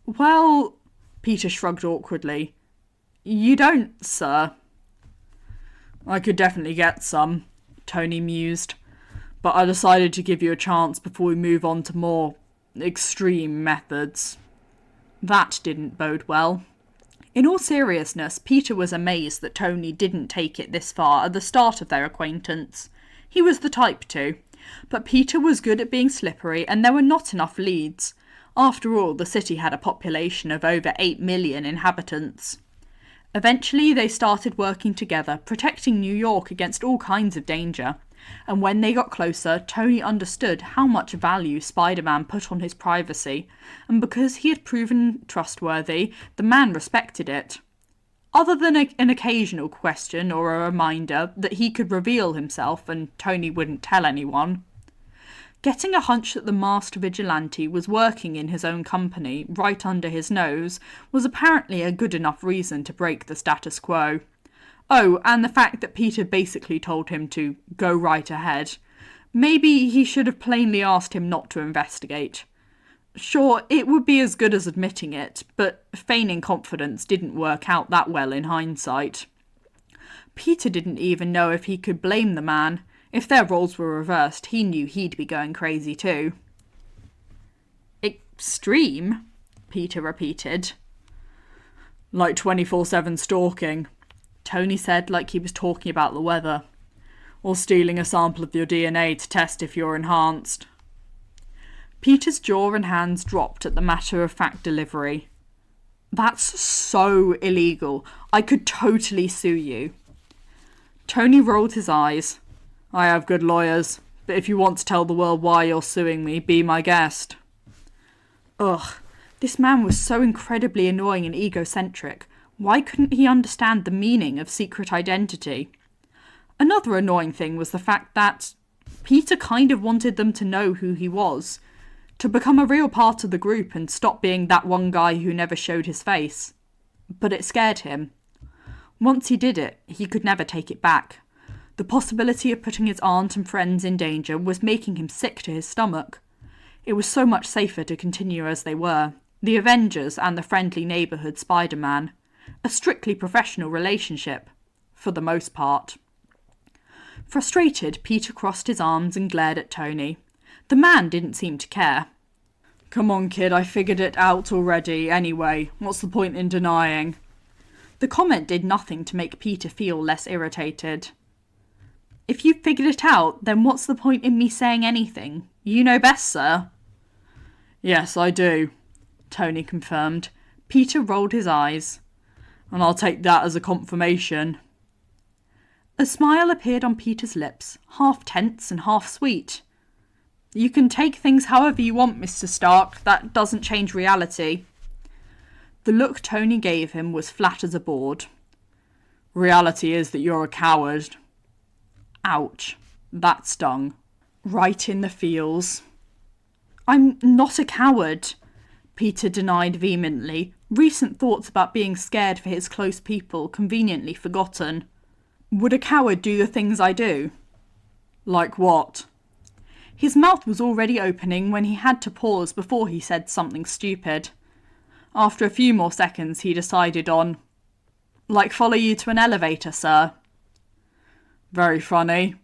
Well, Peter shrugged awkwardly. You don't, sir. I could definitely get some, Tony mused, but I decided to give you a chance before we move on to more extreme methods. That didn't bode well. In all seriousness, Peter was amazed that Tony didn't take it this far at the start of their acquaintance. He was the type to, but Peter was good at being slippery and there were not enough leads. After all, the city had a population of over 8 million inhabitants. Eventually they started working together, protecting New York against all kinds of danger. And when they got closer, Tony understood how much value Spider-Man put on his privacy, and because he had proven trustworthy, the man respected it. Other than an occasional question or a reminder that he could reveal himself and Tony wouldn't tell anyone. Getting a hunch that the masked vigilante was working in his own company, right under his nose, was apparently a good enough reason to break the status quo. Oh, and the fact that Peter basically told him to go right ahead. Maybe he should have plainly asked him not to investigate. Sure, it would be as good as admitting it, but feigning confidence didn't work out that well in hindsight. Peter didn't even know if he could blame the man. If their roles were reversed, he knew he'd be going crazy too. Extreme? Peter repeated. Like 24/7 stalking, Tony said like he was talking about the weather. Or stealing a sample of your DNA to test if you're enhanced. Peter's jaw and hands dropped at the matter-of-fact delivery. That's so illegal. I could totally sue you. Tony rolled his eyes. I have good lawyers, but if you want to tell the world why you're suing me, be my guest. Ugh, this man was so incredibly annoying and egocentric. Why couldn't he understand the meaning of secret identity? Another annoying thing was the fact that Peter kind of wanted them to know who he was, to become a real part of the group and stop being that one guy who never showed his face. But it scared him. Once he did it, he could never take it back. The possibility of putting his aunt and friends in danger was making him sick to his stomach. It was so much safer to continue as they were, the Avengers and the friendly neighbourhood Spider-Man. A strictly professional relationship, for the most part. Frustrated, Peter crossed his arms and glared at Tony. The man didn't seem to care. Come on, kid, I figured it out already. Anyway, what's the point in denying? The comment did nothing to make Peter feel less irritated. If you figured it out, then what's the point in me saying anything? You know best, sir. Yes, I do, Tony confirmed. Peter rolled his eyes. And I'll take that as a confirmation. A smile appeared on Peter's lips, half tense and half sweet. You can take things however you want, Mr. Stark. That doesn't change reality. The look Tony gave him was flat as a board. Reality is that you're a coward. Ouch. That stung. Right in the feels. I'm not a coward, Peter denied vehemently, recent thoughts about being scared for his close people conveniently forgotten. Would a coward do the things I do? Like what? His mouth was already opening when he had to pause before he said something stupid. After a few more seconds he decided on, like follow you to an elevator, sir. Very funny.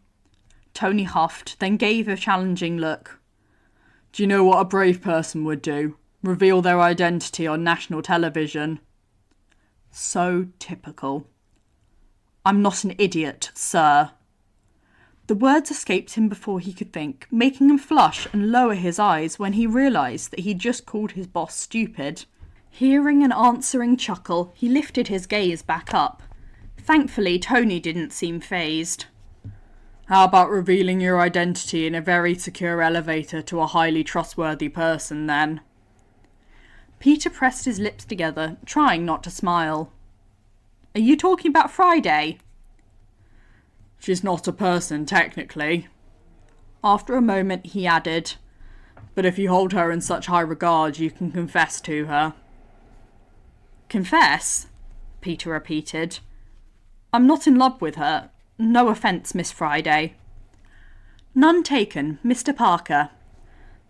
Tony huffed, then gave a challenging look. Do you know what a brave person would do? Reveal their identity on national television. So typical. I'm not an idiot, sir. The words escaped him before he could think, making him flush and lower his eyes when he realised that he'd just called his boss stupid. Hearing an answering chuckle, he lifted his gaze back up. Thankfully, Tony didn't seem fazed. How about revealing your identity in a very secure elevator to a highly trustworthy person, then? Peter pressed his lips together, trying not to smile. Are you talking about Friday? She's not a person, technically. After a moment, he added, but if you hold her in such high regard, you can confess to her. Confess? Peter repeated. I'm not in love with her. No offence, Miss Friday. None taken, Mr. Parker,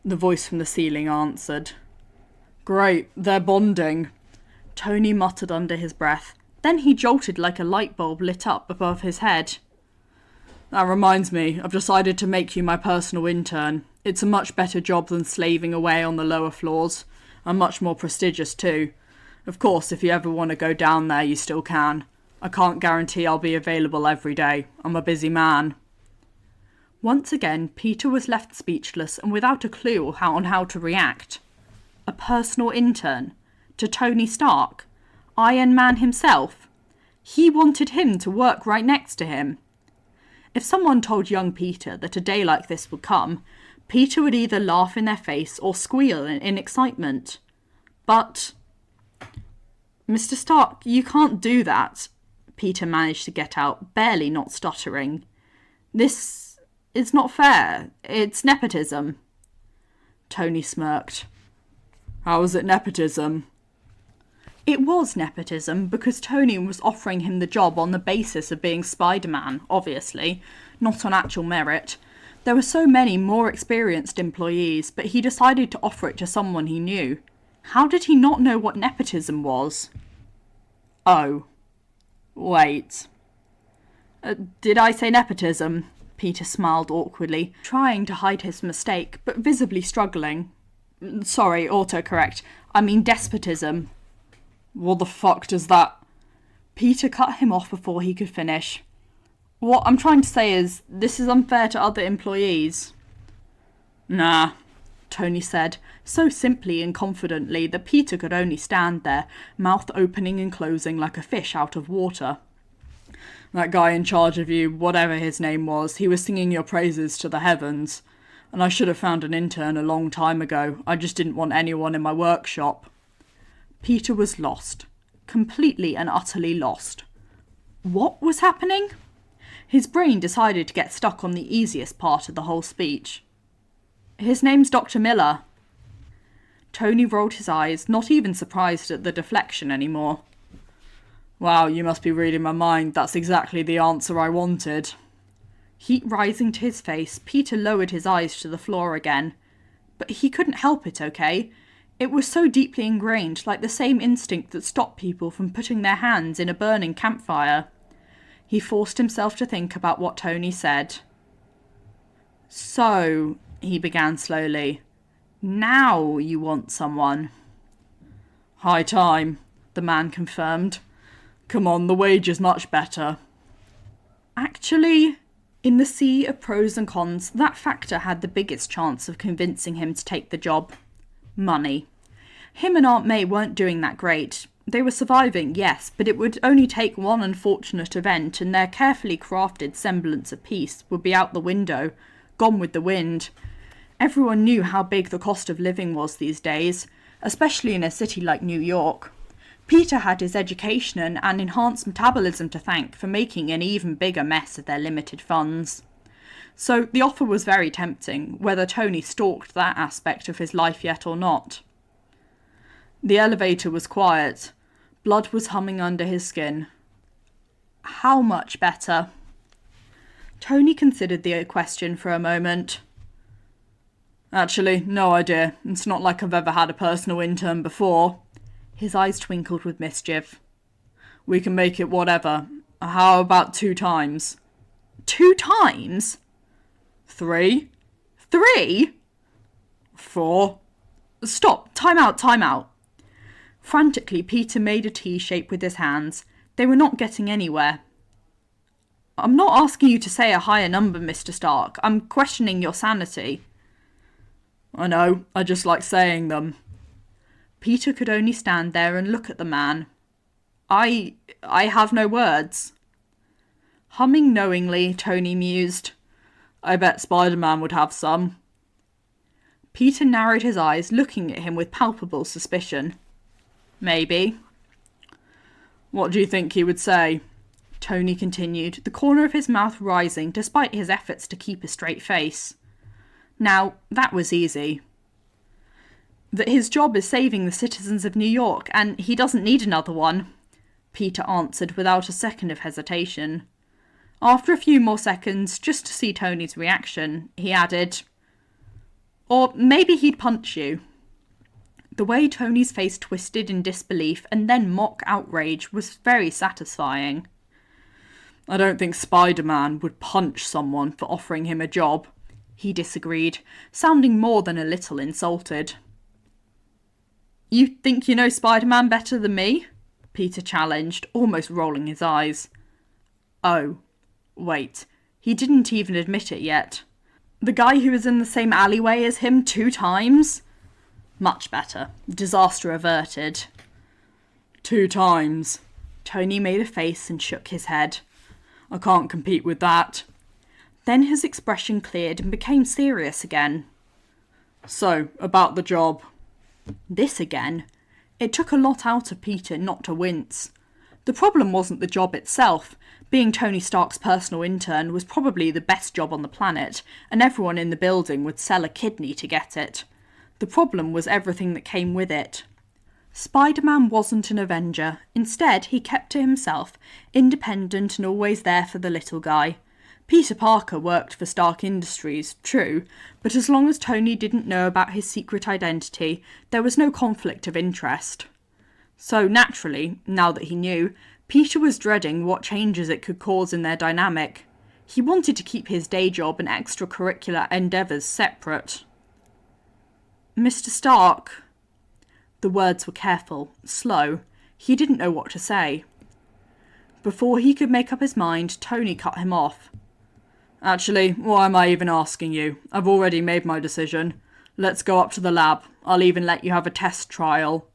the voice from the ceiling answered. Great, they're bonding, Tony muttered under his breath. Then he jolted like a light bulb lit up above his head. That reminds me, I've decided to make you my personal intern. It's a much better job than slaving away on the lower floors, and much more prestigious too. Of course, if you ever want to go down there, you still can. I can't guarantee I'll be available every day. I'm a busy man. Once again, Peter was left speechless and without a clue on how to react. A personal intern? To Tony Stark? Iron Man himself? He wanted him to work right next to him. If someone told young Peter that a day like this would come, Peter would either laugh in their face or squeal in excitement. But... Mr. Stark, you can't do that, Peter managed to get out, barely not stuttering. This is not fair. It's nepotism. Tony smirked. How is it nepotism? It was nepotism because Tony was offering him the job on the basis of being Spider-Man, obviously, not on actual merit. There were so many more experienced employees, but he decided to offer it to someone he knew. How did he not know what nepotism was? Oh. Wait. Did I say nepotism? Peter smiled awkwardly, trying to hide his mistake, but visibly struggling. Sorry, autocorrect. I mean despotism. What the fuck does that... Peter cut him off before he could finish. What I'm trying to say is, this is unfair to other employees. Nah, Tony said, so simply and confidently that Peter could only stand there, mouth opening and closing like a fish out of water. That guy in charge of you, whatever his name was, he was singing your praises to the heavens. And I should have found an intern a long time ago. I just didn't want anyone in my workshop. Peter was lost. Completely and utterly lost. What was happening? His brain decided to get stuck on the easiest part of the whole speech. His name's Dr. Miller. Tony rolled his eyes, not even surprised at the deflection anymore. Wow, you must be reading my mind. That's exactly the answer I wanted. Heat rising to his face, Peter lowered his eyes to the floor again. But he couldn't help it, okay? It was so deeply ingrained, like the same instinct that stopped people from putting their hands in a burning campfire. He forced himself to think about what Tony said. So, he began slowly, now you want someone. High time, the man confirmed. Come on, the wage is much better. Actually, in the sea of pros and cons, that factor had the biggest chance of convincing him to take the job. Money. Him and Aunt May weren't doing that great. They were surviving, yes, but it would only take one unfortunate event and their carefully crafted semblance of peace would be out the window, gone with the wind. Everyone knew how big the cost of living was these days, especially in a city like New York. Peter had his education and an enhanced metabolism to thank for making an even bigger mess of their limited funds. So the offer was very tempting, whether Tony stalked that aspect of his life yet or not. The elevator was quiet. Blood was humming under his skin. How much better? Tony considered the question for a moment. Actually, no idea. It's not like I've ever had a personal intern before. His eyes twinkled with mischief. We can make it whatever. How about 2 times? 2 times? 3? 3? 4? Stop! Time out! Frantically, Peter made a T shape with his hands. They were not getting anywhere. I'm not asking you to say a higher number, Mr. Stark. I'm questioning your sanity. I know, I just like saying them. Peter could only stand there and look at the man. I have no words. Humming knowingly, Tony mused, I bet Spider-Man would have some. Peter narrowed his eyes, looking at him with palpable suspicion. Maybe. What do you think he would say? Tony continued, the corner of his mouth rising despite his efforts to keep a straight face. Now, that was easy. That his job is saving the citizens of New York, and he doesn't need another one, Peter answered without a second of hesitation. After a few more seconds, just to see Tony's reaction, he added, or maybe he'd punch you. The way Tony's face twisted in disbelief and then mock outrage was very satisfying. I don't think Spider-Man would punch someone for offering him a job, he disagreed, sounding more than a little insulted. You think you know Spider-Man better than me? Peter challenged, almost rolling his eyes. Oh, wait, he didn't even admit it yet. The guy who was in the same alleyway as him 2 times? Much better. Disaster averted. 2 times. Tony made a face and shook his head. I can't compete with that. Then his expression cleared and became serious again. So, about the job. This again. It took a lot out of Peter not to wince. The problem wasn't the job itself. Being Tony Stark's personal intern was probably the best job on the planet, and everyone in the building would sell a kidney to get it. The problem was everything that came with it. Spider-Man wasn't an Avenger. Instead, he kept to himself, independent and always there for the little guy. Peter Parker worked for Stark Industries, true, but as long as Tony didn't know about his secret identity, there was no conflict of interest. So naturally, now that he knew, Peter was dreading what changes it could cause in their dynamic. He wanted to keep his day job and extracurricular endeavours separate. Mr. Stark. The words were careful, slow. He didn't know what to say. Before he could make up his mind, Tony cut him off. Actually, why am I even asking you? I've already made my decision. Let's go up to the lab. I'll even let you have a test trial.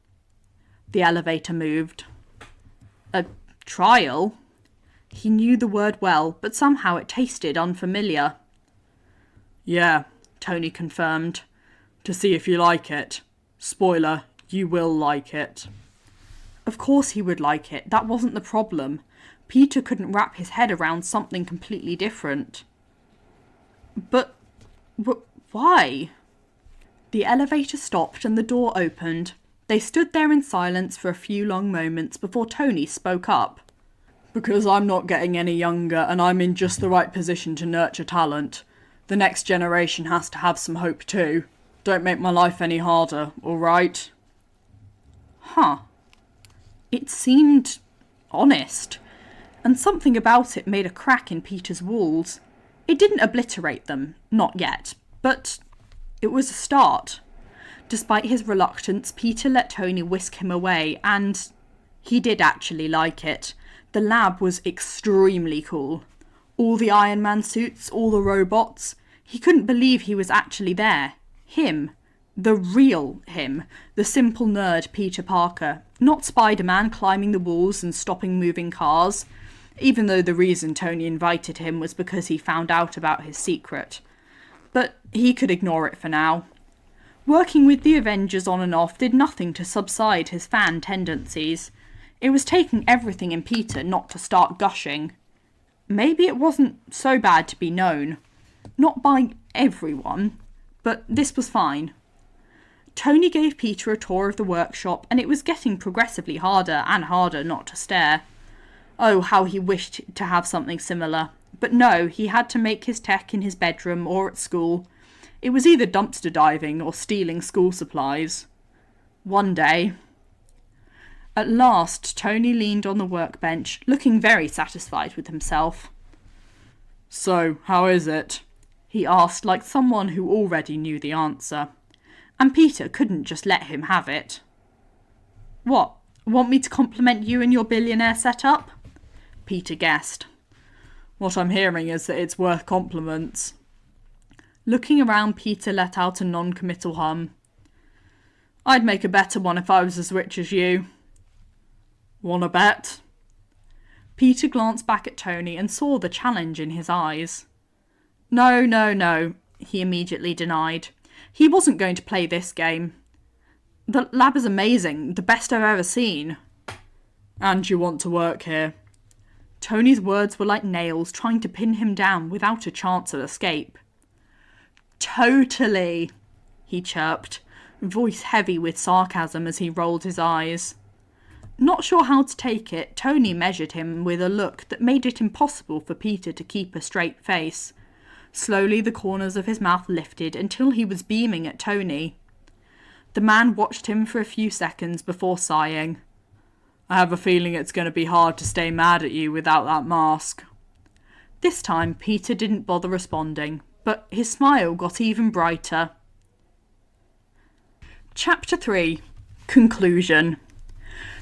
The elevator moved. A trial? He knew the word well, but somehow it tasted unfamiliar. Yeah, Tony confirmed. To see if you like it. Spoiler, you will like it. Of course he would like it. That wasn't the problem. Peter couldn't wrap his head around something completely different. But why? The elevator stopped and the door opened. They stood there in silence for a few long moments before Tony spoke up. Because I'm not getting any younger and I'm in just the right position to nurture talent. The next generation has to have some hope too. Don't make my life any harder, alright? Huh. It seemed honest, and something about it made a crack in Peter's walls. It didn't obliterate them, not yet, but it was a start. Despite his reluctance, Peter let Tony whisk him away, and he did actually like it. The lab was extremely cool. All the Iron Man suits, all the robots. He couldn't believe he was actually there. Him. The real him. The simple nerd Peter Parker. Not Spider-Man climbing the walls and stopping moving cars. Even though the reason Tony invited him was because he found out about his secret. But he could ignore it for now. Working with the Avengers on and off did nothing to subside his fan tendencies. It was taking everything in Peter not to start gushing. Maybe it wasn't so bad to be known. Not by everyone, but this was fine. Tony gave Peter a tour of the workshop, and it was getting progressively harder and harder not to stare. Oh, how he wished to have something similar. But no, he had to make his tech in his bedroom or at school. It was either dumpster diving or stealing school supplies. One day. At last, Tony leaned on the workbench, looking very satisfied with himself. So, how is it? He asked like someone who already knew the answer. And Peter couldn't just let him have it. What? Want me to compliment you and your billionaire setup? Peter guessed. What I'm hearing is that it's worth compliments. Looking around, Peter let out a non-committal hum. I'd make a better one if I was as rich as you. Wanna bet? Peter glanced back at Tony and saw the challenge in his eyes. No, he immediately denied. He wasn't going to play this game. The lab is amazing, the best I've ever seen. And you want to work here? Tony's words were like nails trying to pin him down without a chance of escape. Totally, he chirped, voice heavy with sarcasm as he rolled his eyes. Not sure how to take it, Tony measured him with a look that made it impossible for Peter to keep a straight face. Slowly the corners of his mouth lifted until he was beaming at Tony. The man watched him for a few seconds before sighing. I have a feeling it's going to be hard to stay mad at you without that mask. This time Peter didn't bother responding, but his smile got even brighter. Chapter 3. Conclusion.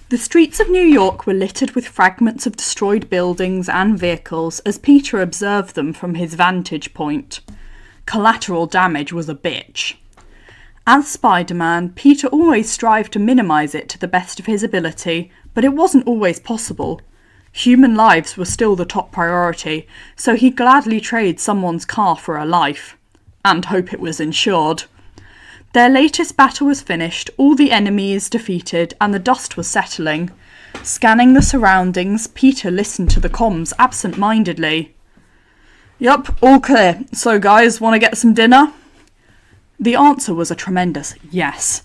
The streets of New York were littered with fragments of destroyed buildings and vehicles as Peter observed them from his vantage point. Collateral damage was a bitch. As Spider-Man, Peter always strived to minimise it to the best of his ability, but it wasn't always possible. Human lives were still the top priority, so he'd gladly trade someone's car for a life. And hope it was insured. Their latest battle was finished, all the enemies defeated, and the dust was settling. Scanning the surroundings, Peter listened to the comms absent-mindedly. Yup, all clear. So guys, want to get some dinner? The answer was a tremendous yes.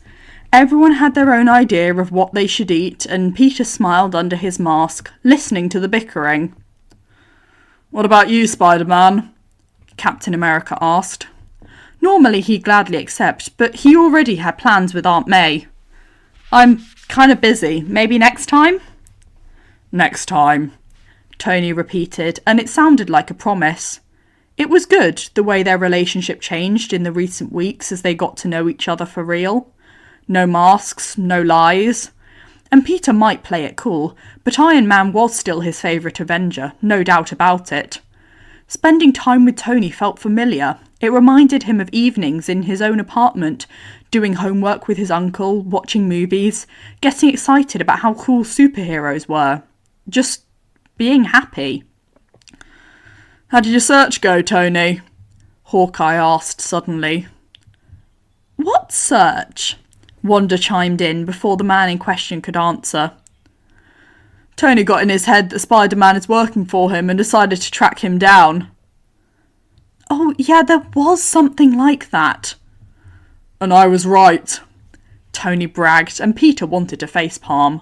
Everyone had their own idea of what they should eat, and Peter smiled under his mask, listening to the bickering. What about you, Spider-Man? Captain America asked. Normally he'd gladly accept, but he already had plans with Aunt May. I'm kind of busy. Maybe next time? Next time, Tony repeated, and it sounded like a promise. It was good, the way their relationship changed in the recent weeks as they got to know each other for real. No masks, no lies. And Peter might play it cool, but Iron Man was still his favourite Avenger, no doubt about it. Spending time with Tony felt familiar. It reminded him of evenings in his own apartment, doing homework with his uncle, watching movies, getting excited about how cool superheroes were. Just being happy. How did your search go, Tony? Hawkeye asked suddenly. What search? Wanda chimed in before the man in question could answer. Tony got in his head that Spider-Man is working for him and decided to track him down. Oh, yeah, there was something like that. And I was right, Tony bragged, and Peter wanted to facepalm.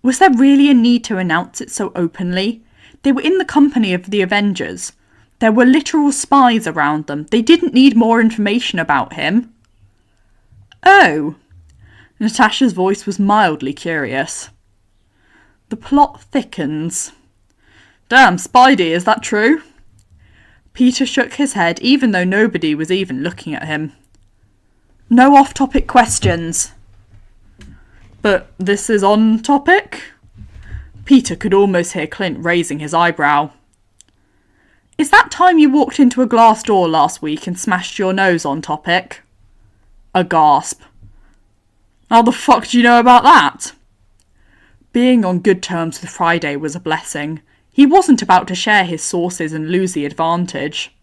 Was there really a need to announce it so openly? They were in the company of the Avengers. There were literal spies around them. They didn't need more information about him. Oh. Natasha's voice was mildly curious. The plot thickens. Damn, Spidey, is that true? Peter shook his head, even though nobody was even looking at him. No off-topic questions. But this is on topic? Peter could almost hear Clint raising his eyebrow. Is that time you walked into a glass door last week and smashed your nose on topic? A gasp. How the fuck do you know about that? Being on good terms with Friday was a blessing. He wasn't about to share his sources and lose the advantage.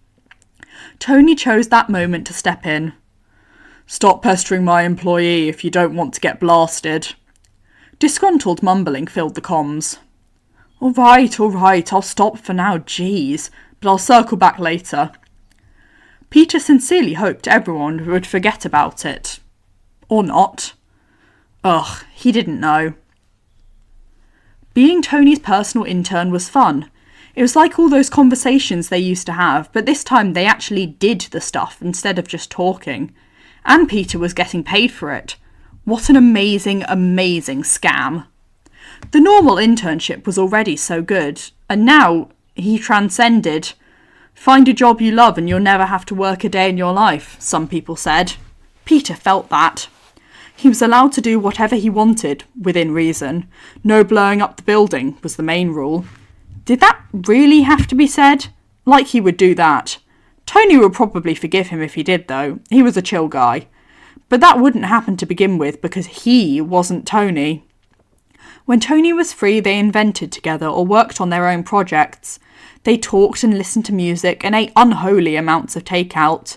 Tony chose that moment to step in. Stop pestering my employee if you don't want to get blasted. Disgruntled mumbling filled the comms. All right, I'll stop for now, jeez, but I'll circle back later. Peter sincerely hoped everyone would forget about it. Or not. Ugh, he didn't know. Being Tony's personal intern was fun. It was like all those conversations they used to have, but this time they actually did the stuff instead of just talking. And Peter was getting paid for it. What an amazing, amazing scam. The normal internship was already so good, and now he transcended. Find a job you love and you'll never have to work a day in your life, some people said. Peter felt that. He was allowed to do whatever he wanted, within reason. No blowing up the building was the main rule. Did that really have to be said? Like he would do that. Tony would probably forgive him if he did, though. He was a chill guy. But that wouldn't happen to begin with because he wasn't Tony. When Tony was free, they invented together or worked on their own projects. They talked and listened to music and ate unholy amounts of takeout.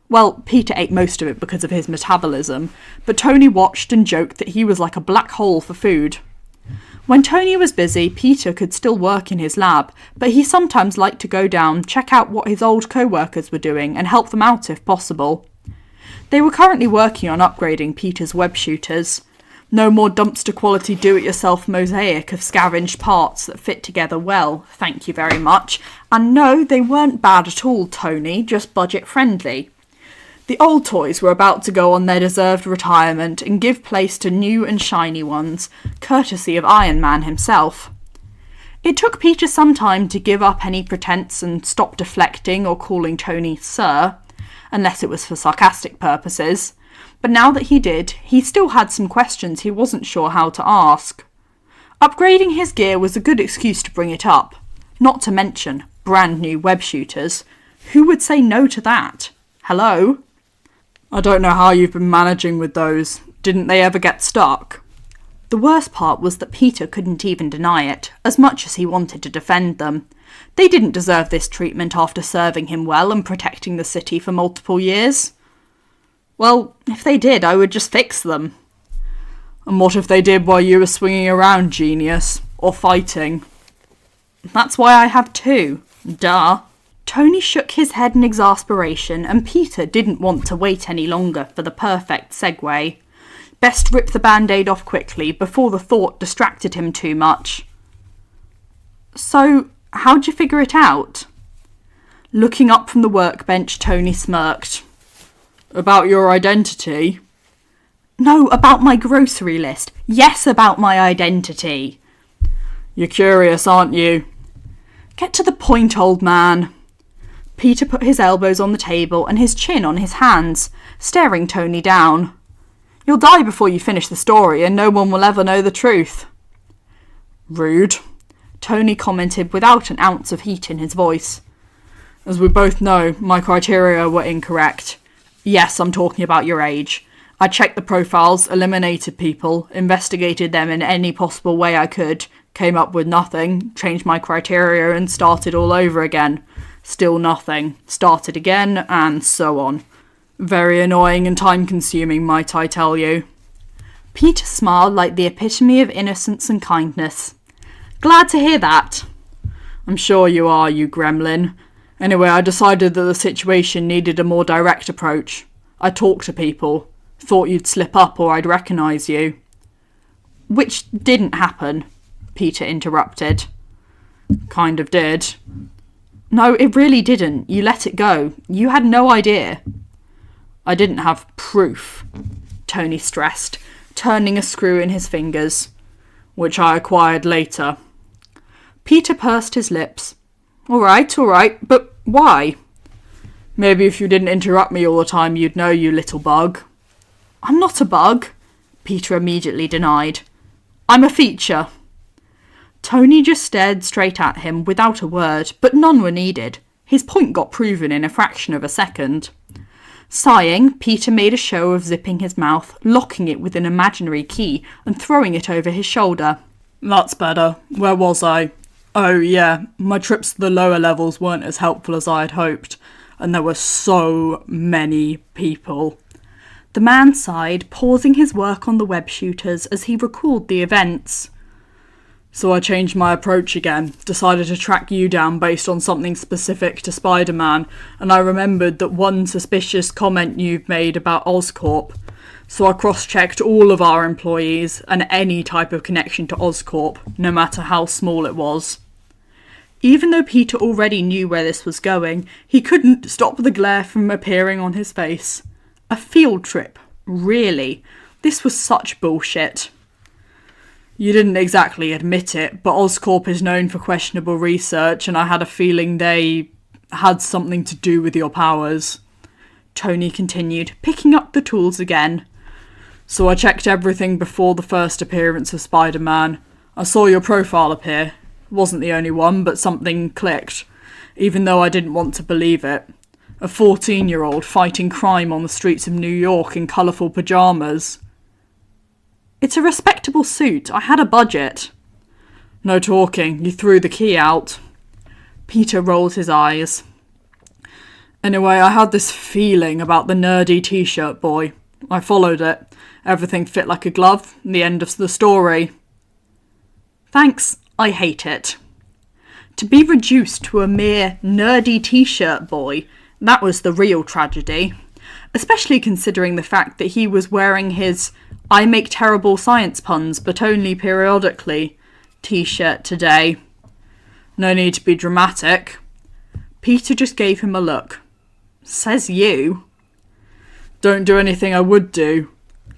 Well, Peter ate most of it because of his metabolism, but Tony watched and joked that he was like a black hole for food. When Tony was busy, Peter could still work in his lab, but he sometimes liked to go down, check out what his old co-workers were doing and help them out if possible. They were currently working on upgrading Peter's web shooters. No more dumpster quality do-it-yourself mosaic of scavenged parts that fit together well, thank you very much. And no, they weren't bad at all, Tony, just budget friendly. The old toys were about to go on their deserved retirement and give place to new and shiny ones, courtesy of Iron Man himself. It took Peter some time to give up any pretense and stop deflecting or calling Tony Sir, unless it was for sarcastic purposes. But now that he did, he still had some questions he wasn't sure how to ask. Upgrading his gear was a good excuse to bring it up, not to mention brand new web shooters. Who would say no to that? Hello? I don't know how you've been managing with those. Didn't they ever get stuck? The worst part was that Peter couldn't even deny it, as much as he wanted to defend them. They didn't deserve this treatment after serving him well and protecting the city for multiple years. Well, if they did, I would just fix them. And what if they did while you were swinging around, genius? Or fighting? That's why I have two. Duh. Tony shook his head in exasperation, and Peter didn't want to wait any longer for the perfect segue. Best rip the band-aid off quickly before the thought distracted him too much. So, how'd you figure it out? Looking up from the workbench, Tony smirked. About your identity? No, about my grocery list. Yes, about my identity. You're curious, aren't you? Get to the point, old man. Peter put his elbows on the table and his chin on his hands, staring Tony down. You'll die before you finish the story and no one will ever know the truth. Rude, Tony commented without an ounce of heat in his voice. As we both know, my criteria were incorrect. Yes, I'm talking about your age. I checked the profiles, eliminated people, investigated them in any possible way I could, came up with nothing, changed my criteria and started all over again. Still nothing. Started again, and so on. Very annoying and time-consuming, might I tell you. Peter smiled like the epitome of innocence and kindness. Glad to hear that. I'm sure you are, you gremlin. Anyway, I decided that the situation needed a more direct approach. I talked to people. Thought you'd slip up or I'd recognise you. Which didn't happen, Peter interrupted. Kind of did. No, it really didn't. You let it go. You had no idea. I didn't have proof, Tony stressed, turning a screw in his fingers, which I acquired later. Peter pursed his lips. All right, but why? Maybe if you didn't interrupt me all the time, you'd know, you little bug. I'm not a bug, Peter immediately denied. I'm a feature. Tony just stared straight at him without a word, but none were needed. His point got proven in a fraction of a second. Sighing, Peter made a show of zipping his mouth, locking it with an imaginary key and throwing it over his shoulder. That's better. Where was I? Oh yeah, my trips to the lower levels weren't as helpful as I had hoped, and there were so many people. The man sighed, pausing his work on the web shooters as he recalled the events. So I changed my approach again, decided to track you down based on something specific to Spider-Man, and I remembered that one suspicious comment you've made about Oscorp. So I cross-checked all of our employees and any type of connection to Oscorp, no matter how small it was. Even though Peter already knew where this was going, he couldn't stop the glare from appearing on his face. A field trip, really? This was such bullshit. You didn't exactly admit it, but Oscorp is known for questionable research, and I had a feeling they had something to do with your powers. Tony continued, picking up the tools again. So I checked everything before the first appearance of Spider-Man. I saw your profile appear. Wasn't the only one, but something clicked, even though I didn't want to believe it. A 14-year-old fighting crime on the streets of New York in colourful pyjamas. It's a respectable suit. I had a budget. No talking. You threw the key out. Peter rolled his eyes. Anyway, I had this feeling about the nerdy t-shirt boy. I followed it. Everything fit like a glove. The end of the story. Thanks. I hate it. To be reduced to a mere nerdy t-shirt boy, that was the real tragedy. Especially considering the fact that he was wearing his I make terrible science puns but only periodically t-shirt today. No need to be dramatic. Peter just gave him a look. Says you. Don't do anything I would do,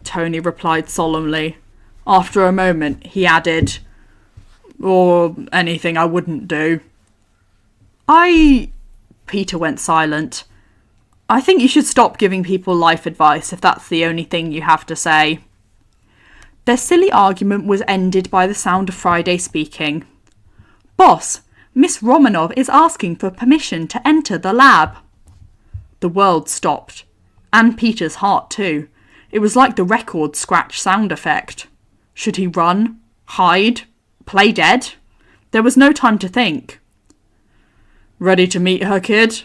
Tony replied solemnly. After a moment, he added, or anything I wouldn't do. Peter went silent. I think you should stop giving people life advice if that's the only thing you have to say. Their silly argument was ended by the sound of Friday speaking. Boss, Miss Romanov is asking for permission to enter the lab. The world stopped. And Peter's heart too. It was like the record scratch sound effect. Should he run? Hide? Play dead? There was no time to think. Ready to meet her, kid?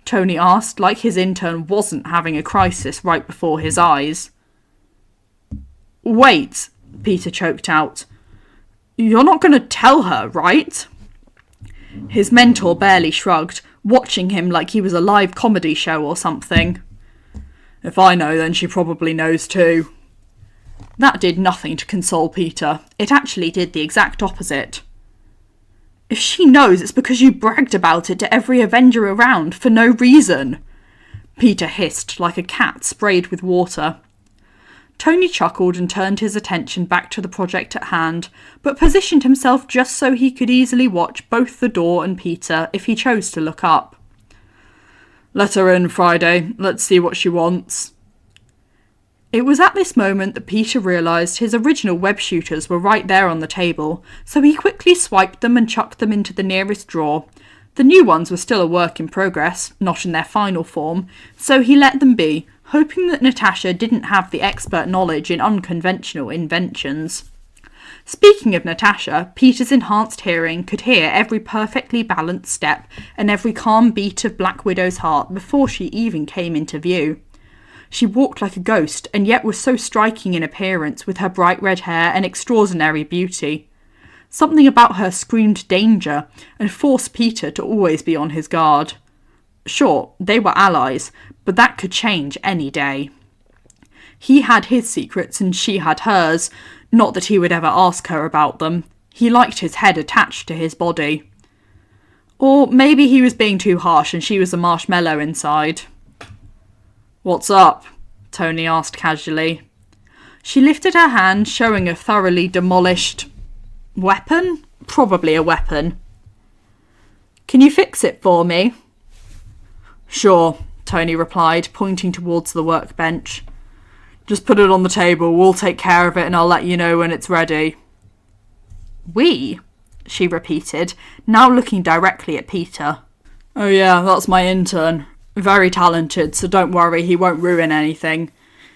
Tony asked, like his intern wasn't having a crisis right before his eyes. Wait, Peter choked out. You're not going to tell her, right? His mentor barely shrugged, watching him like he was a live comedy show or something. If I know, then she probably knows too. That did nothing to console Peter. It actually did the exact opposite. If she knows, it's because you bragged about it to every Avenger around for no reason. Peter hissed like a cat sprayed with water. Tony chuckled and turned his attention back to the project at hand, but positioned himself just so he could easily watch both the door and Peter if he chose to look up. Let her in, Friday. Let's see what she wants. It was at this moment that Peter realised his original web shooters were right there on the table, so he quickly swiped them and chucked them into the nearest drawer. The new ones were still a work in progress, not in their final form, so he let them be, hoping that Natasha didn't have the expert knowledge in unconventional inventions. Speaking of Natasha, Peter's enhanced hearing could hear every perfectly balanced step and every calm beat of Black Widow's heart before she even came into view. She walked like a ghost, and yet was so striking in appearance with her bright red hair and extraordinary beauty. Something about her screamed danger, and forced Peter to always be on his guard. Sure, they were allies, but that could change any day. He had his secrets and she had hers, not that he would ever ask her about them. He liked his head attached to his body. Or maybe he was being too harsh and she was a marshmallow inside. What's up? Tony asked casually. She lifted her hand, showing a thoroughly demolished weapon? Probably a weapon. Can you fix it for me? Sure, Tony replied, pointing towards the workbench. Just put it on the table, we'll take care of it and I'll let you know when it's ready. We? She repeated, now looking directly at Peter. Oh yeah, that's my intern. Very talented, so don't worry, he won't ruin anything.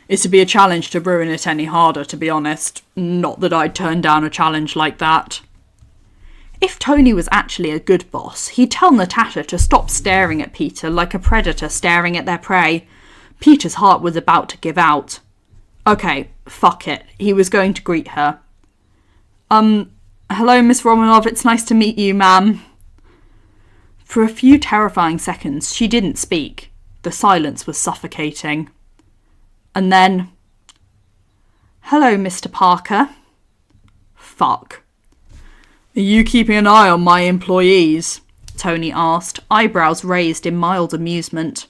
It'd be a challenge to ruin it any harder, to be honest. Not that I'd turn down a challenge like that. If Tony was actually a good boss, he'd tell Natasha to stop staring at Peter like a predator staring at their prey. Peter's heart was about to give out. Okay, fuck it. He was going to greet her. Hello, Miss Romanov, it's nice to meet you, ma'am. For a few terrifying seconds, she didn't speak. The silence was suffocating. And then... Hello, Mr. Parker. Fuck. Are you keeping an eye on my employees? Tony asked, eyebrows raised in mild amusement.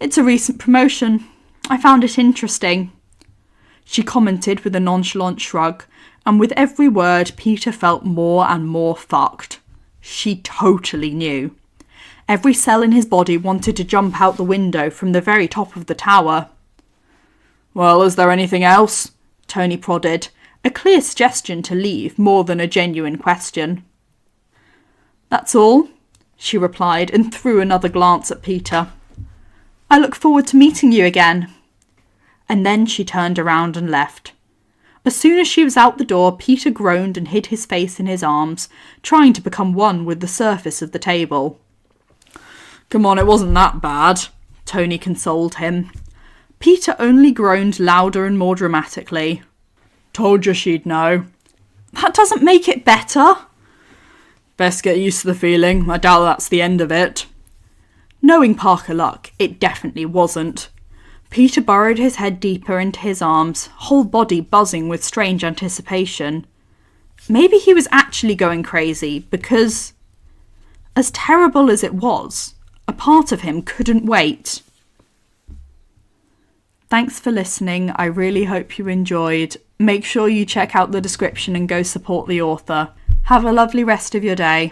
It's a recent promotion. I found it interesting. She commented with a nonchalant shrug, and with every word Peter felt more and more fucked. She totally knew. Every cell in his body wanted to jump out the window from the very top of the tower. Well, is there anything else? Tony prodded, a clear suggestion to leave more than a genuine question. That's all. she replied and threw another glance at Peter. I look forward to meeting you again. And then she turned around and left. As soon as she was out the door, Peter groaned and hid his face in his arms, trying to become one with the surface of the table. Come on, it wasn't that bad, Tony consoled him. Peter only groaned louder and more dramatically. Told you she'd know. That doesn't make it better. Best get used to the feeling. I doubt that's the end of it. Knowing Parker Luck, it definitely wasn't. Peter burrowed his head deeper into his arms, whole body buzzing with strange anticipation. Maybe he was actually going crazy because, as terrible as it was, a part of him couldn't wait. Thanks for listening. I really hope you enjoyed. Make sure you check out the description and go support the author. Have a lovely rest of your day.